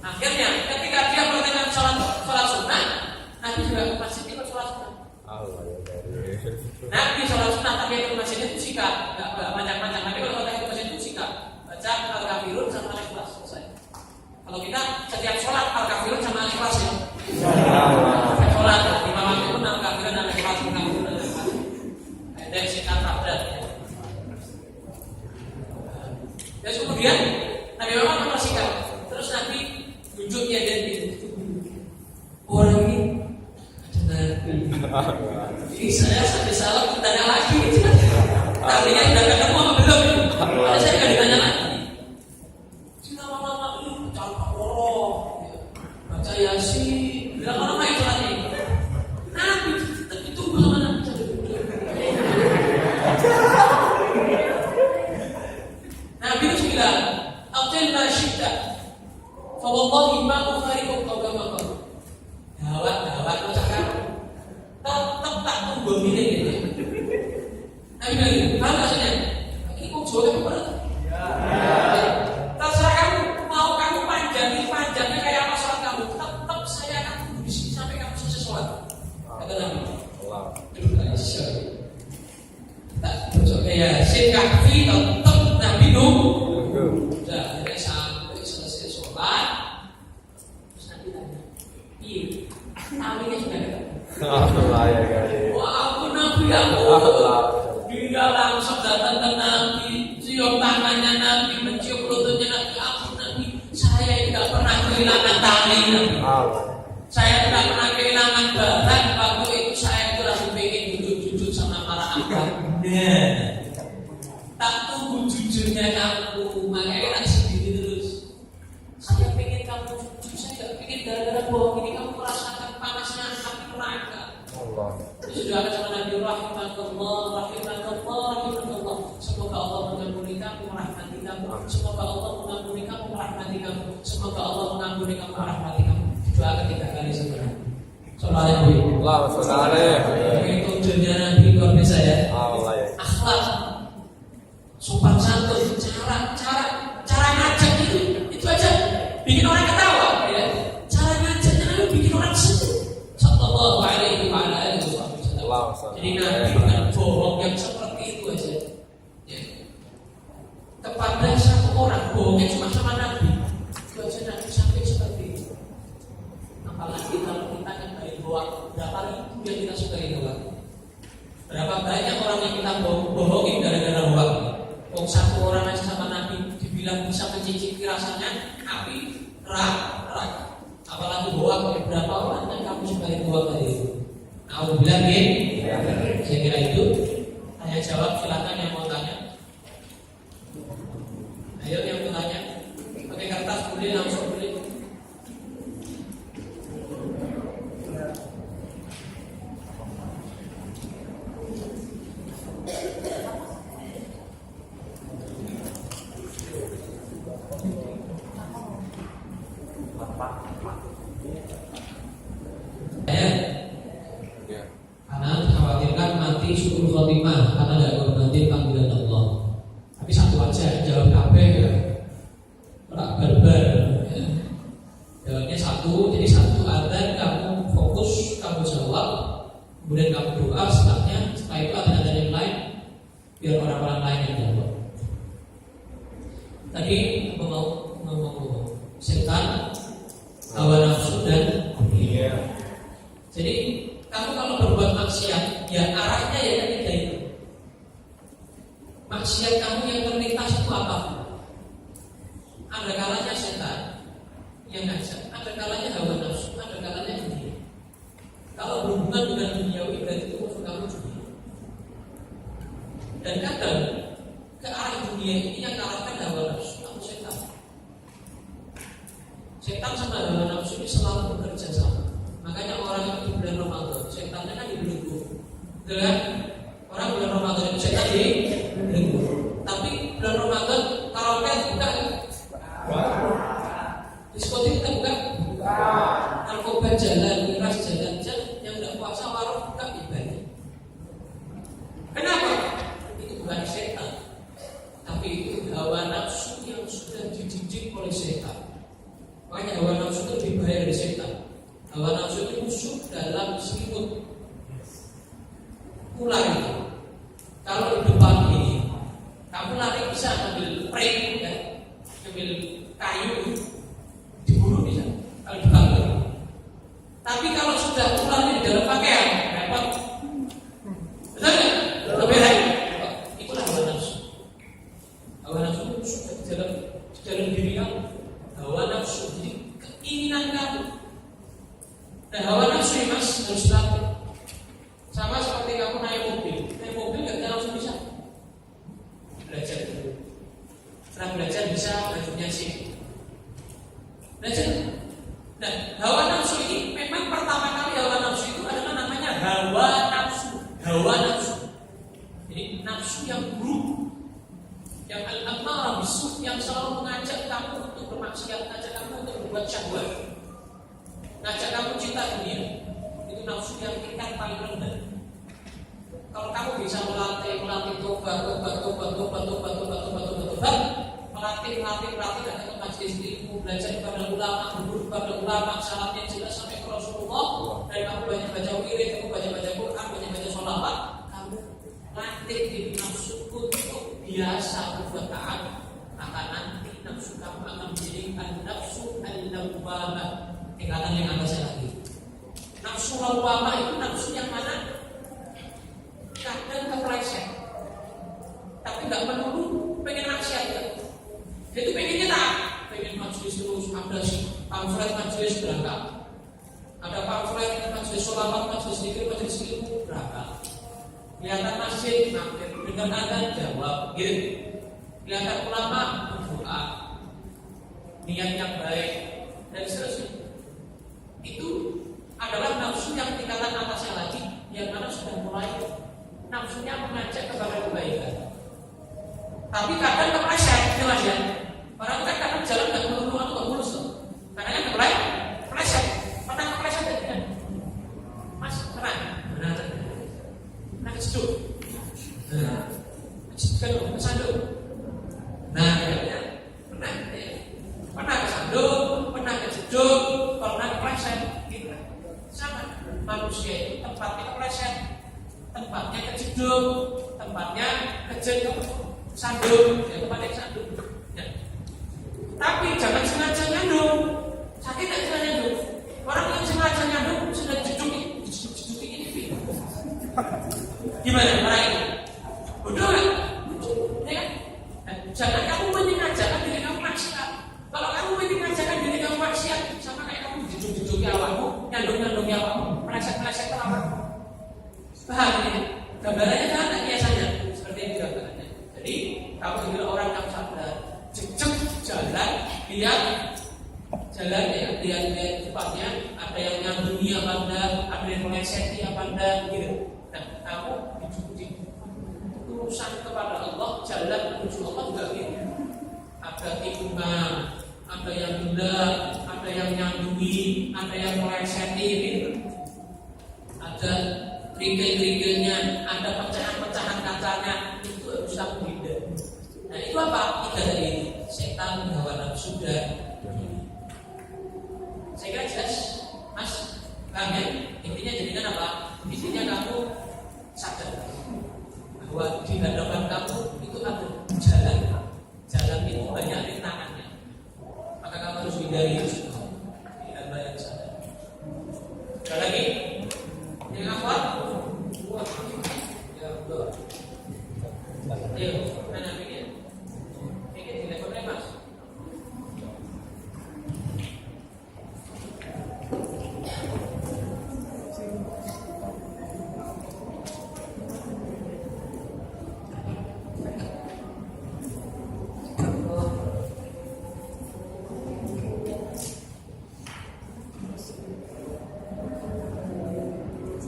Akhirnya ketika dia melakukan sholat sunat, Nabi juga ke masjid ikut sholat sunat. Nabi sholat sunat tapi itu masjid itu sikap, nggak macam-macam. Tapi kalau sholat itu masjid itu sikap, baca al-kafirun sama al-ikhlas selesai. Kalau kita setiap sholat al-kafirun sama al-ikhlas ya. Sholat 5 waktu pun al-kafirun dan al-ikhlas dari sikap tabrak. Terus kemudian Nabi Muhammad mempersikap. Terus Nabi tunjuknya dan itu orang ini ini saya sampai salah bertanya lagi. Artinya sudah ketemu apa belum? Ada saya nggak ditanya lagi. Sudah lama-lama itu calon poro, baca yasin, bilang orang main sholat ini. Nabi itu belum ada. Nabi itu bilang, "Atil ma syidda, fa wallahi ma ufariqu qawma." Dawat ucapan tetap tak tunggu milik gitu. Nabi bilang, apa maksudnya? Ini kok jauh berat? Terserah kamu, mau kamu panjangnya kayak apa sholat kamu, tetap saya akan tunggu di sini sampai kamu selesai sholat. Kata Nabi. Tak besok kayak Kahfi tetap Nabi nunggu. Sudah sampai selesai sholat. Terus Nabi tanya, iya, Nabinya sudah ketemu. Wah, aku Nabi dia langsung datang ke Nabi, cium tangannya Nabi, mencium lututnya Nabi. Aku Nabi, saya tidak pernah kehilangan tali Nabi. Saya tidak pernah kehilangan bahan. Waktu itu saya itu langsung pengen jujur sama para angkat. Tak tunggu jujurnya kamu, makanya tak sendiri terus. Saya pengen kamu jujur, saya tidak pengen gara-gara bohong ini kamu merasakan panasnya api neraka. Itu sudah ada sama Nabi rahimahullah. Semoga Allah mengampuni kamu, merahmati kamu. Semoga Allah mengampuni kamu, merahmati kamu. Semoga Allah mengampuni kamu, merahmati kamu. Doakan 3 kali sebenarnya. Sallallahu alaihi wasallam. Itu Nabi luar biasa ya. Akhlak, sopan santun, cara ngajak itu aja bikin orang ketawa ya. Cara ngajaknya Nabi bikin orang senyum. Sallallahu alaihi wasallam. Jadi Nabi bukan bohong yang seperti itu aja. Ya. Kepada satu orang bohongnya cuma sama Nabi. Itu aja Nabi sampai seperti itu. Apalagi kalau kita kan dari bohong, berapa ribu yang kita sukai bohong. Berapa banyak orang yang kita bohongin gara-gara bohong. Kok satu orang aja sama Nabi dibilang bisa mencicipi rasanya api neraka. Apalagi bohong, berapa orang yang kamu sukai bohong tadi itu? Aku bilang gini, saya kira itu. Tanya jawab, silakan yang mau tanya. Ayo yang mau tanya, pakai kertas boleh, langsung boleh. Karena dikhawatirkan mati syukur khotimah karena tidak menghormati panggilan Allah. Tapi satu aja jawab kabeh ya. Kemudian kamu doa setelah itu ada yang lain, biar orang-orang lain yang jawab. Tadi aku mau ngomong setan, hawa nafsu dan dunia. Jadi kamu kalau berbuat maksiat, ya arahnya ya ketiga itu. Maksiat kamu yang terlintas itu apa? Ada kalanya setan yang ngajak, ada kalanya hawa nafsu, ada kalanya dunia. Kalau berhubungan dengan duniawi berarti itu musuh kamu dunia. Dan kadang ke arah dunia ini yang kalahkan hawa nafsu atau setan. Setan sama hawa nafsu ini selalu bekerja sama. Makanya orang yang di bulan Ramadan, setannya kan dibelenggu. Betul kan? Orang bulan Ramadan itu setan dibelenggu. Tapi bulan Ramadan karaoke buka, diskotik kita buka, narkoba jalan, miras jalan, yang tidak puasa warung buka ibadah. Kenapa? Itu bukan setan, tapi itu hawa nafsu yang sudah dididik oleh setan. Makanya hawa nafsu itu lebih bahaya dari setan. Hawa nafsu itu musuh dalam selimut ular itu. Kalau di depan ini, kamu lari bisa ambil prank, ya, ambil kayu, diburu bisa. Kalau di belakang. Tapi kalau sudah ularnya di dalam pakaian, repot. Betul nggak? Lebih baik. Itulah hawa nafsu. Hawa nafsu itu musuh di dalam diri kamu. Hawa nafsu jadi keinginan kamu. Dan hawa nafsu ini mas harus dilatih. Sama seperti kamu naik mobil nggak langsung bisa. Belajar dulu. Setelah belajar bisa bajunya sih. Belajar. Nah, hawa nafsu ini memang pertama kali hawa nafsu itu adalah namanya hawa nafsu. Hawa nafsu. Jadi nafsu yang buruk, yang al-amarah bisu, yang selalu mengajak kamu untuk bermaksiat, mengajak kamu untuk berbuat syahwat, ngajak kamu cinta dunia. Itu nafsu yang tingkat paling rendah. Kalau kamu bisa melatih tobat, melatih datang ke majelis ilmu, belajar kepada ulama, guru kepada ulama, syaratnya jelas sampai ke Rasulullah, dan kamu banyak baca wirid, kamu banyak baca Quran, banyak baca sholawat, kamu latih diri nafsu untuk biasa berbuat taat, maka nanti nafsu kamu akan menjadi nafsu al-lawwamah. Tingkatan yang atasnya lagi. Nafsu lawwamah itu nafsu yang mana kadang kepleset, tapi nggak melulu pengen maksiat ya. Dia itu pengennya tak, pengen majelis terus, ada pamflet majelis berangkat, ada pamflet majelis sholawat, majelis zikir, majelis ilmu berangkat. Kelihatan masjid, mampir, dengar adzan jawab, gitu. Kelihatan ulama berdoa, niat yang baik dan seterusnya. Itu adalah nafsu yang tingkatan atasnya lagi, yang mana sudah mulai nafsunya mengajak kepada kebaikan. Tapi kadang kepleset, jelas ya. Orang kan kadang jalan nggak melulu atau nggak mulus tuh. Karena kan kepleset, pernah kepleset kan? Mas pernah kejeduk, kesandung. Nah, pernah kesandung, pernah kejeduk, pernah kepleset. Gitu. Sama manusia itu tempatnya kepleset, tempatnya kejeduk, tempatnya kejeduk, sandung, ya tempatnya sandung. Ya. Tapi jangan sengaja nyandung. Sakit nggak sengaja nyandung? Orang yang sengaja nyandung sudah jeduk ini. Gimana orang itu? Bodoh nggak? Ya kan? Nah, jangan kamu menyengajakan diri kamu maksiat. Kalau kamu menyengajakan diri kamu maksiat, sama kayak kamu jeduk-jeduknya awakmu, nyandung-nyandungnya awakmu, meleset-meleset ke awakmu. Paham ini? Gambarannya kan biasanya seperti yang digambarkan. Jadi kamu adalah orang yang sadar, jejak jalan, lihat depannya, ada yang nyandungi apa enggak, ada yang meleseti apa enggak, gitu. Nah, kamu di urusan kepada Allah, jalan menuju Allah juga gitu. Ada tikungan, ada yang hendak, ada yang nyandungi, ada yang meleseti, gitu. Ada kerikil-kerikilnya, ada pecahan-pecahan kacanya, itu harus kamu hindari. Nah itu apa? Tiga tadi, setan, hawa nafsu dan saya kira jelas, Mas. Paham ya? Intinya jadikan apa? Intinya kamu Ayo, mana bikin? Bikin teleponnya mas.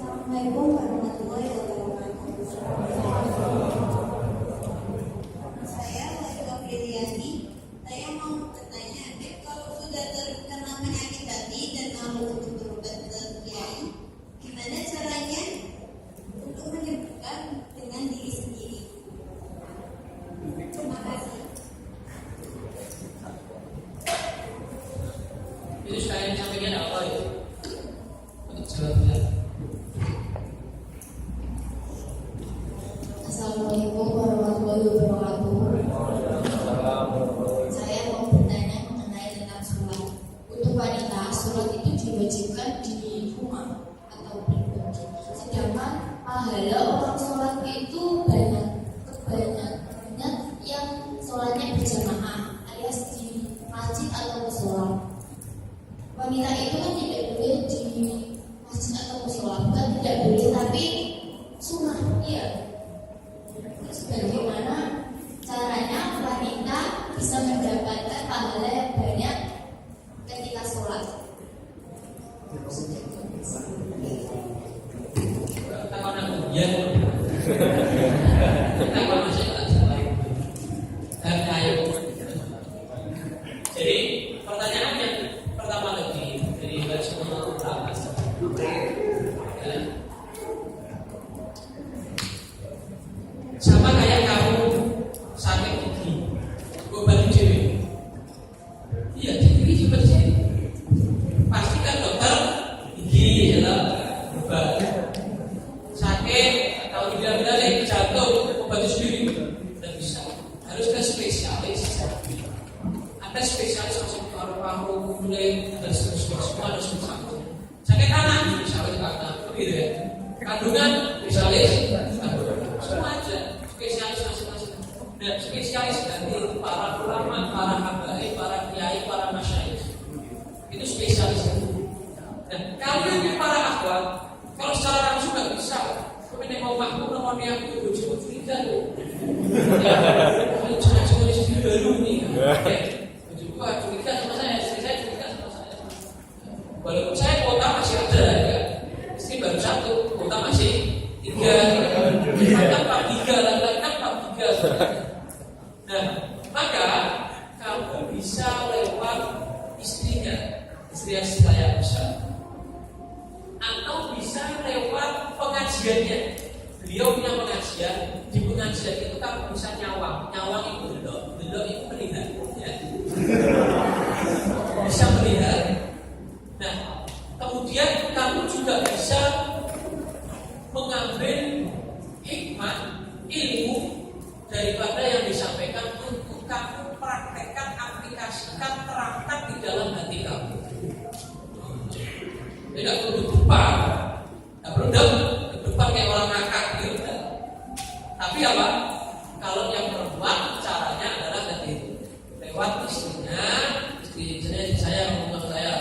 Assalamualaikum warahmatullahi wabarakatuh. Saya Laila Firiani. Saya mau bertanya, kalau sudah terkena penyakit hati dan mau untuk berobat ke kiai, gimana caranya untuk menyembuhkan dengan diri sendiri? Terima kasih. Itu sekalian sampaikan apa itu? Untuk jawabnya. Assalamualaikum warahmatullahi wabarakatuh. Saya mau bertanya mengenai tentang sholat. Untuk wanita, sholat itu diwajibkan di rumah atau di masjid. Sedangkan pahala orang sholat itu kebanyakan yang sholatnya berjamaah alias di masjid atau musola. Wanita itu kan tidak boleh di masjid atau musola, bukan tidak boleh tapi sunnah, iya. Bagaimana caranya wanita bisa mendapatkan pahala yang banyak ketika sholat? Takon aku ya. Takon masih tak salah. Dan ayo. Jadi pertanyaannya pertama lagi dari semua utama. Sama kayak kamu sakit gigi, obat gigi. Iya, gigi juga sih. Pastikan dokter gigi adalah obat. Sakit atau tidak balik jantung, obat sendiri tidak bisa. Harus ke spesialis. Ada spesialis masuk paru-paru, kulit, dan seterusnya. Semua harus bisa. Sakit anak, spesialis anak, begitu ya. Kandungan, spesialis kandungan. Semua aja spesialis masing-masing. Dan spesialis dari para ulama, para habaib, para kiai, para masyayikh. Itu spesialis. Dan kalian yang para akhwat, kalau secara langsung nggak bisa, kemudian mau makmum nomor yang itu bujuk curiga loh. Jangan istri baru nih. Bujuk gua curiga sama saya, istri saya curiga sama saya. Walaupun saya kuota masih ada, ya. Istri baru satu, kuota masih 3. Tanpa 3, tanpa 3. Nah, maka kamu bisa lewat istrinya, istri yang saya bisa, atau bisa lewat pengajiannya. Beliau punya pengajian, di pengajian itu kamu bisa nyawang itu belok itu melihat, ya. Bisa melihat. Nah, kemudian kamu juga bisa mengambil hikmah ilmu daripada yang disampaikan untuk kamu praktekkan, aplikasikan, terangkan di dalam hati kamu. Tidak perlu depan, tidak perlu depan kayak orang ngakak gitu. Tapi apa? Kalau yang perempuan caranya adalah tadi lewat istrinya, istri saya ngomong sama saya,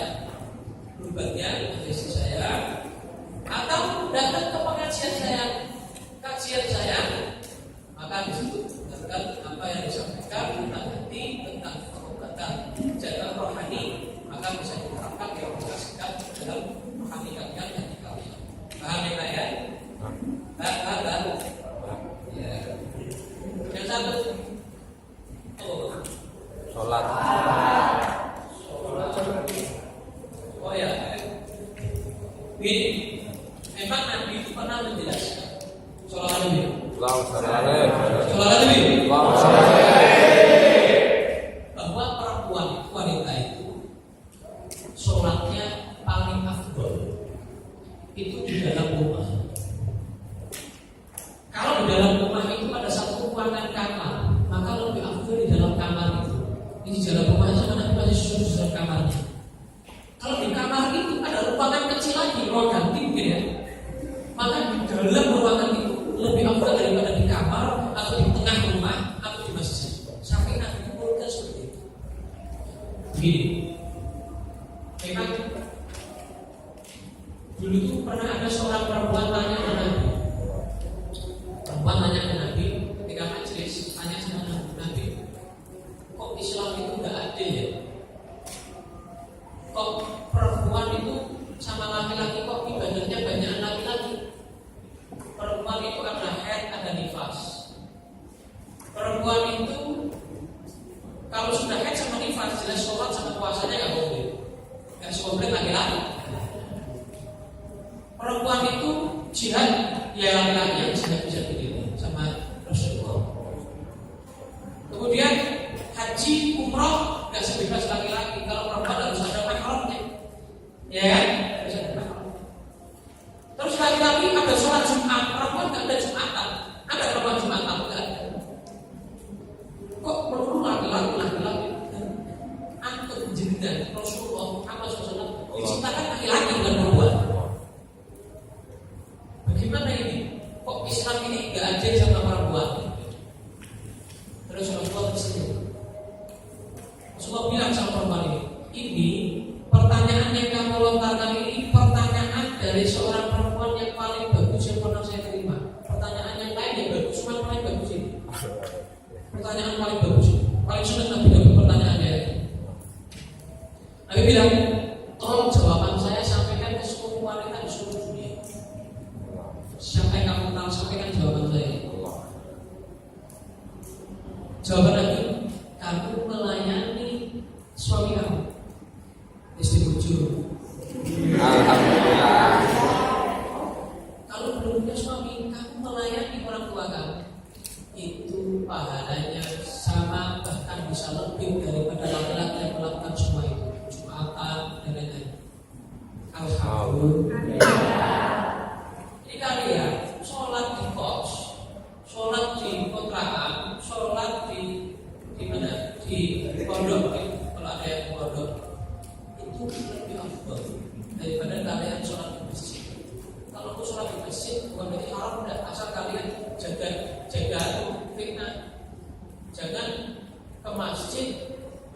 berubatnya istri saya, atau datang ke pengajian saya, kajian saya, maka di situ tentang apa yang disampaikan tentang hati, tentang pengobatan jalan rohani, maka bisa diterapkan diaplikasikan dalam rohani kalian dan hati kalian. Paham ya? Paham? Ya. Yang satu, Sholat. Oh ya, ini memang Nabi itu pernah menjelaskan. Sholat Nabi. Bahwa perempuan wanita itu sholatnya paling afdol itu di dalam rumah. Kalau di dalam rumah itu ada satu ruangan kamar, maka lebih afdol di dalam kamar itu. Ini di dalam rumah sama Nabi masih susun di dalam kamarnya. Kalau di kamar itu ada ruangan kecil lagi, ruang ganti mungkin ya. Maka di dalam ruangan itu lebih afdol daripada perempuan itu ada haid, ada nifas. Perempuan itu kalau sudah haid sama nifas, jelas sholat sama puasanya nggak boleh. Nggak sekomplit laki-laki. Perempuan itu jihad, ya laki-laki yang jihad bisa dilihat sama Rasulullah. Kemudian haji, umroh nggak sebebas laki-laki. Kalau perempuan harus ada mahramnya, ya kan? Harus ada mahram. Terus laki-laki ada sholat Jumat, perempuan nggak ada Jumatan. Ada perempuan Jumatan nggak ada. Kok perlu laki-laki? Angkut jenengan Rasulullah Muhammad SAW diciptakan laki-laki bukan perempuan. Bagaimana ini? Kok Islam ini nggak adil sama perempuan? Terus Rasulullah tersenyum. Rasulullah bilang sama perempuan ini pertanyaan yang kamu lontarkan ini pertanyaan dari seorang perempuan yang paling bagus yang pernah saya terima. Pertanyaan yang lain yang bagus, cuma paling bagus ini. Pertanyaan paling bagus, paling sulit Nabi dapat pertanyaannya. Nabi bilang, tolong jawaban saya sampaikan ke seluruh wanita di seluruh dunia. Siapa yang kamu kenal sampaikan jawaban saya. Jawaban Nabi, kamu melayani suami kamu, istri bujur. Alhamdulillah. Kalau belum punya suami, kamu melayani orang tua kamu. Itu pahalanya sama bahkan bisa lebih daripada laki-laki yang melakukan semua itu. Jumatan dan lain-lain. Alhamdulillah. Ini kalian sholat di kos, sholat di kontrakan, sholat di mana? Di pondok. Kalau ada yang pondok itu lebih afdal daripada kalian sholat di masjid. Kalau aku sholat di masjid bukan berarti haram, tidak. Asal kalian jaga fitnah. Jangan ke masjid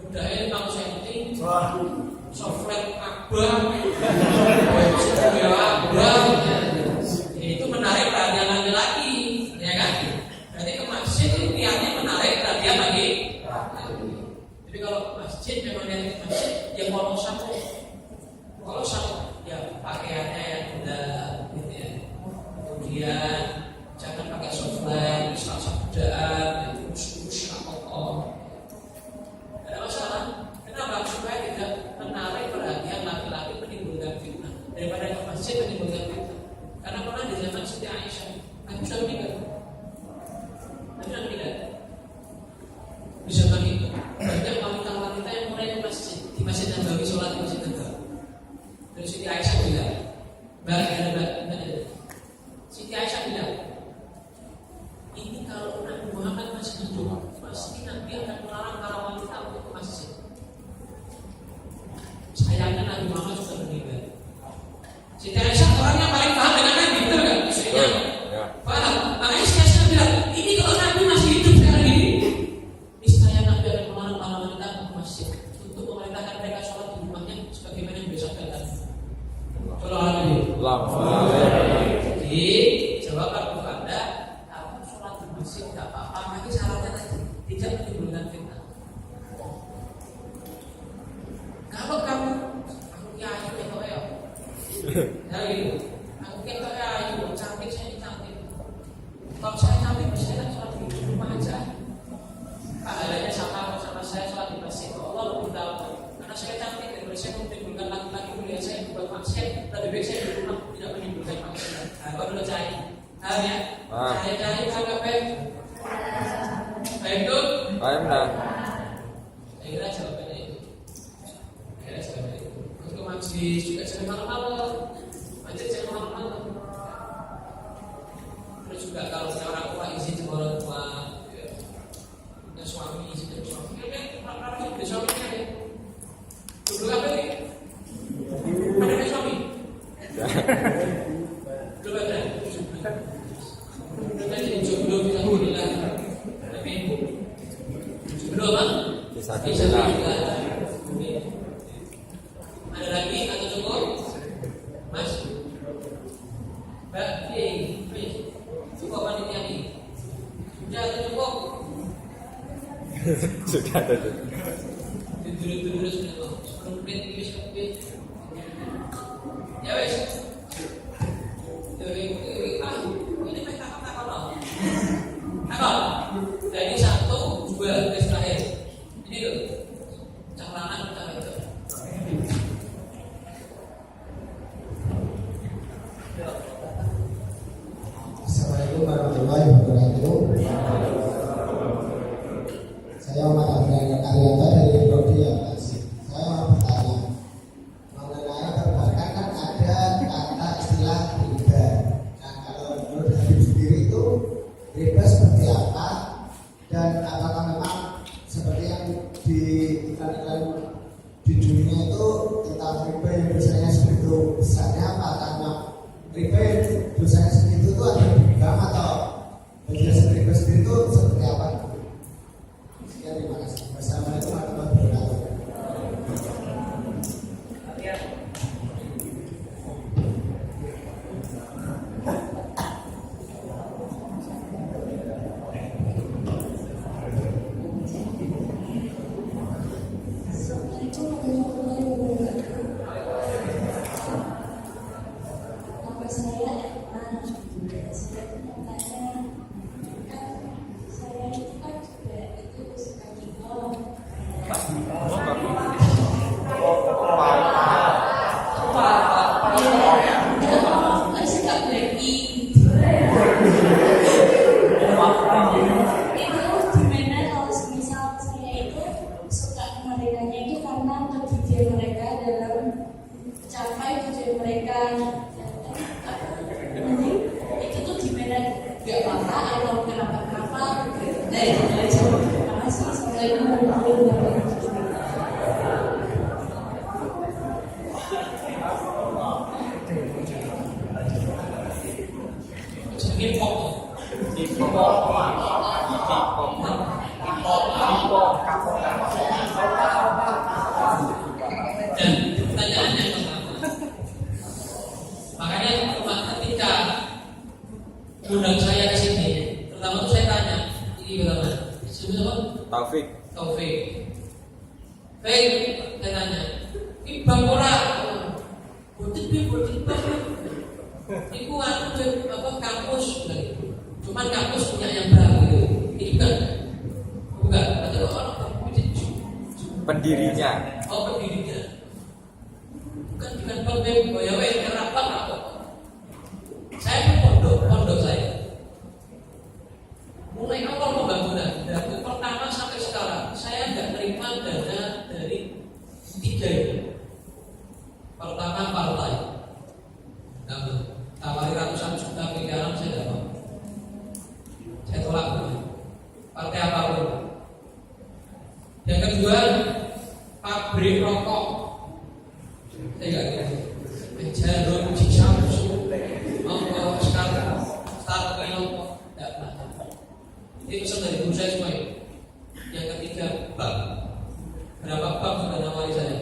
bedain bang setting, software abang, itu menarik perhatian laki-laki, ya kan? Berarti ke masjid itu niatnya menarik perhatian lagi. Jadi kalau masjid memang niatnya masjid, ya kalau satu, ya pakaiannya yang udah, gitu ya. Kemudian jangan pakai software, sabdaan, usus, kokoh. Tidak ada masalah. Kenapa? Supaya tidak menarik perhatian laki-laki menimbulkan fitnah. Daripada ke masjid menimbulkan fitnah. Karena pernah di zaman Siti Aisyah, Nabi sudah meninggal. Di zaman itu banyak wanita-wanita yang mulai ke masjid, di Masjid Nabawi, sholat di Masjid Nabawi. Terus Siti Aisyah bilang, Siti Aisyah bilang, ini kalau Nabi Muhammad masih hidup, pasti Nabi akan melarang para wanita untuk ke masjid. Sayangnya Nabi Muhammad sudah meninggal. Siti Aisyah orang yang paling paham dengan Nabi, betul kan? Istrinya paham. Makanya Siti Aisyah bilang, ini kalau Nabi masih hidup sekarang ini, niscaya Nabi akan melarang para wanita untuk ke masjid, untuk memerintahkan mereka sholat di rumahnya sebagaimana yang besok datang. Jadi jawaban untuk Anda, kamu sholat di masjid tidak apa-apa, tapi syaratnya tadi tidak menimbulkan fitnah. Kalau kamu kiai ketok ya, dari aku ketok ya, cantik saya cantik. Kalau saya cantik, saya sholat di rumah aja. Pahalanya sama saya sholat di masjid. Allah lebih tahu. Karena saya cantik dan saya menimbulkan laki-laki mulia saya buat maksiat, lebih baik saya di rumah tidak menimbulkan maksiat. Kalau dulu cari, ya, cari agak baik. Baik tuh. Baik dah. Saya kira jawabannya itu. Untuk majlis juga jangan malam-malam. Majlis jangan malam-malam. Terus juga kalau orang tua izin sama orang tua, ya suami izin sama suami. Orang-orang itu suaminya ya. Dulu apa nih? Ada suami? Belum ada. Belum ada jomblo bisa bilang. Tapi jomblo apa? Bisa bilang. Ada lagi atau cukup? Mas? Mbak, cukup panitia ini? Sudah atau cukup? Sudah ada. Dulu sudah 10 menit ini sampai. Ya wes. Ini mereka warahmatullahi wabarakatuh. Saya Muhammad Abdul Arianto dari Prodi Akasi. Saya mau bertanya mengenai perbankan kan ada kata istilah riba. Nah, kalau menurut Habib sendiri itu riba seperti apa dan apakah memang seperti yang di iklan-iklan di dunia itu tentang riba yang biasanya segitu besarnya, apa karena riba yang dosanya segitu itu ada di bank atau penjelasan riba sendiri itu seperti apa? Sekian, terima kasih. Wassalamualaikum warahmatullahi wabarakatuh. Assalamualaikum warahmatullahi wabarakatuh. Nama saya Emma. Saya bertanya, kan saya itu kan juga itu suka keyboard. Saya suka Blackpink. Itu gimana kalau misal saya itu suka merekanya itu karena tujuan mereka dalam capai tujuan mereka. Itu tuh gimana? Gak apa-apa atau kenapa? Nah itu aja. Terima kasih. Assalamualaikum warahmatullahi wabarakatuh. Hip hop. Dan pertanyaan yang pertama, makanya ketika undang saya ke sini, pertama tuh saya tanya, ini bagaimana? Sebelum Taufik. Taufik. Baik, saya tanya, ini bang ora, boten bang. Iku apa kampus, cuman kampus punya yang baru. Ini bukan, atau orang Pendirinya. oh pendirinya. Bukan pemimpin, ya wes kenapa apa? Saya pondok saya. Mulai awal pembangunan, dari pertama sampai sekarang, saya nggak terima dana dari 3 ini. Pertama partai, tawari ratusan juta pikiran saya dapat. Saya tolak partai apapun. Yang kedua, pabrik rokok. Saya nggak kira. Jarum Cisamsu, Monggo sekarang start Iloko, tidak pernah. Itu pesan dari guru saya semua. Yang ketiga, bank. Berapa bank sudah nawari saya?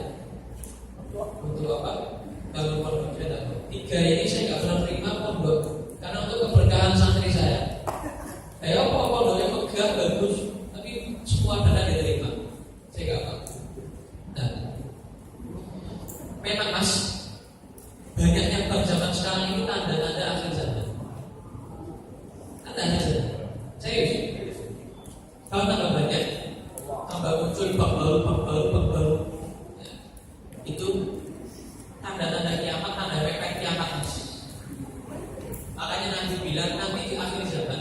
Untuk apa? Bangun pondok saya dapat. 3 ini saya nggak pernah terima pondok, karena untuk keberkahan santri saya. Saya pondok yang megah bagus, tapi semua dana diterima. Saya nggak apa. Nah, memang mas, banyaknya bank zaman sekarang itu tanda-tanda akhir zaman. Tanda aja. Serius. Kalau tambah banyak, tambah muncul bank baru. Ya. Itu tanda-tanda kiamat, tanda pepek kiamat mas. Makanya Nabi bilang nanti di akhir zaman,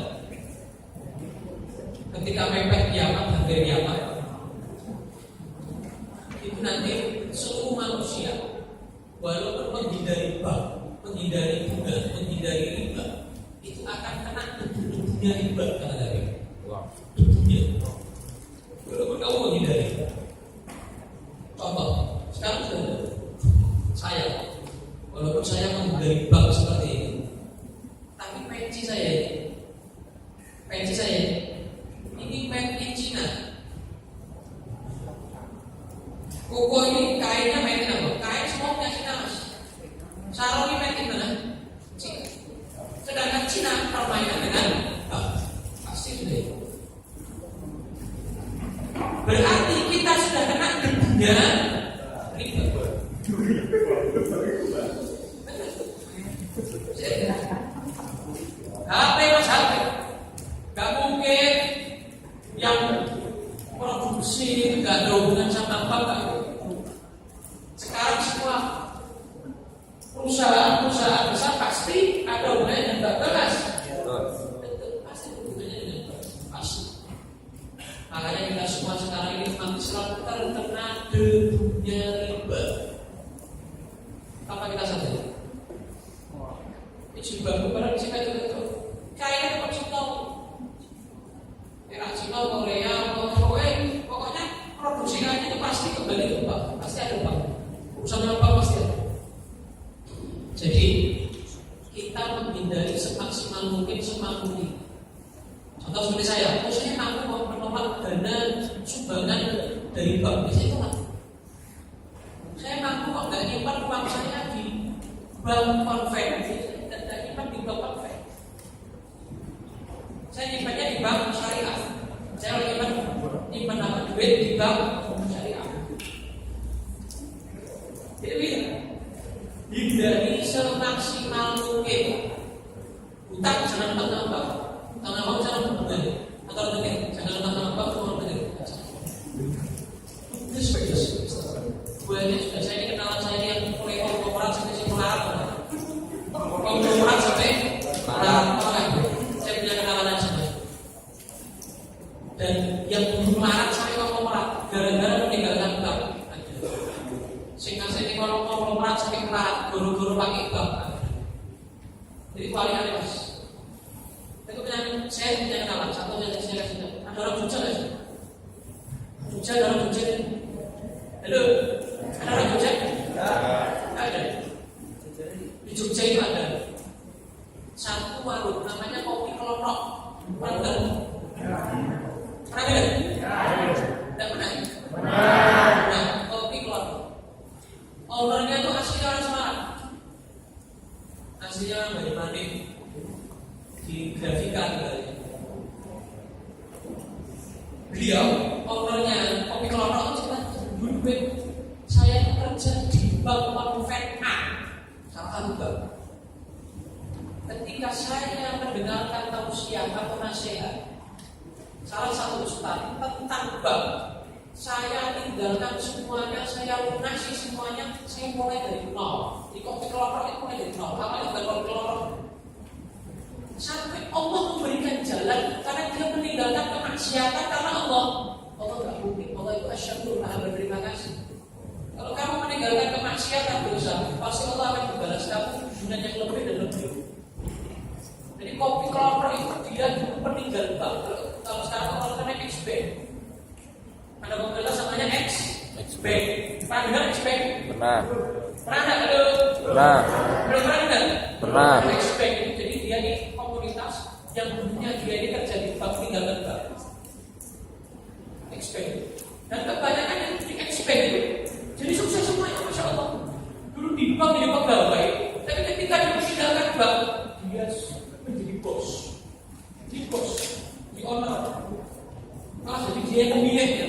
ketika pepek kiamat, hampir kiamat, itu nanti seluruh manusia, walaupun menghindari bank, menghindari bunga, menghindari riba, itu akan kena debu-debunya riba, kata Nabi. Debunya. Walaupun kamu menghindari. Contoh, sekarang sudah saya, walaupun saya menghindari bank seperti ini, tapi pensi saya ini made in China. Koko ini kainnya made in apa? Kain semua punya China mas. Sarung ini made in mana? China. Sedangkan China permainan dengan bank. kembali ke bank, pasti ada bank. Urusan dengan bank pasti ada. Jadi kita menghindari semaksimal mungkin semampu. Contoh seperti saya mampu menolak dana sumbangan dari bank, biasanya itu mampu. Saya mampu kok nggak nyimpan uang saya di bank konvensi dan nggak nyimpan di bank konvensi. Saya nyimpannya di bank syariah. Saya nyimpan apa duit di bank syariah. Jadi hindari semaksimal mungkin. Utang jangan tambah. Tangan mau jangan tambah. Atau lebih jangan tambah atau lebih. Ini spesies. Buahnya sudah saya ini kenalan saya yang mulai konglomerat sampai si melarat. Konglomerat sampai melarat. Saya punya kenalan aja. Dan yang melarat sampai konglomerat gara-gara meninggalkan bank. Sehingga saya ini konglomerat sampai melarat guru-guru pakai bank. Jadi kualitas. Itu saya punya kenalan satu yang saya kasih tahu. Ada orang Jogja nggak sih? Jogja ada orang Jogja. Halo, ada orang Jogja? Ada. Di Jogja itu ada satu warung namanya Kopi Kelotok. Pernah dengar? Pernah dengar? Tidak pernah. Nah, Kopi Kelotok. Ownernya itu asli orang Semarang. Aslinya orang Banyumanik. Di grafikan beliau ownernya Kopi Kelotok itu cerita dulu saya kerja di bank konven A, salah satu bank. Ketika saya mendengarkan tausiah atau nasihat salah satu ustaz tentang bank, saya tinggalkan semuanya, saya lunasi semuanya, saya mulai dari nol. Di Kopi Kelotok itu mulai dari nol. Apa itu Kopi Kelotok? Sampai Allah memberikan jalan karena dia meninggalkan kemaksiatan karena Allah tidak mungkin. Allah itu asyadul maha berterima kasih. Kalau kamu meninggalkan kemaksiatan dosa, pasti Allah akan membalas kamu dengan yang lebih dan lebih. Jadi Kopi Kelotok itu dia dulu peninggal bank. Kalau sekarang orang namanya X-Bank. Ada pembela namanya X-Bank. Pernah dengar X-Bank? Pernah. Pernah nggak? Halo? Pernah. Belum pernah dengar? Pernah. X-Bank itu jadi dia di komunitas yang dulunya dia ini kerja di bank tinggalkan bank. X-Bank. Dan kebanyakan yang di X-Bank itu jadi sukses semuanya, masya Allah. Dulu di bank jadi pegawai, tapi ketika dia meninggalkan bank, dia menjadi bos. Di bos, di owner. Malah jadi dia yang pemiliknya.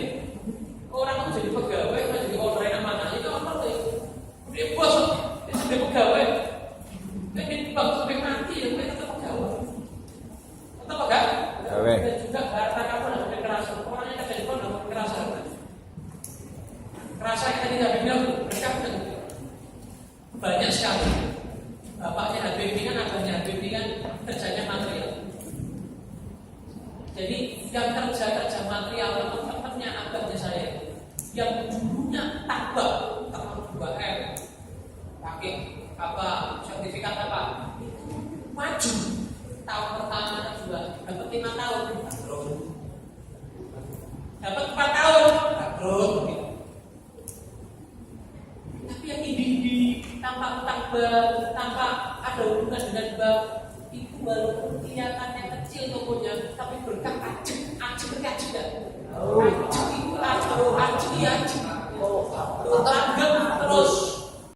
Orang jadi pegawai, orang jadi owner yang mana? Itu owner itu. Dia bos, dia jadi pegawai. Dan di bank sampai mati, ya mereka tetap pegawai. Tetap enggak? Pegawai. Dan juga harta kamu tidak kekerasan. Orangnya kerja di bank tidak kekerasan. Kerasa kita tidak bilang mereka benar. Banyak sekali. Bapaknya Habibie kan, abahnya Habibie kan kerjanya material. Jadi yang kerja material teman-temannya abahnya saya, yang dulunya takbak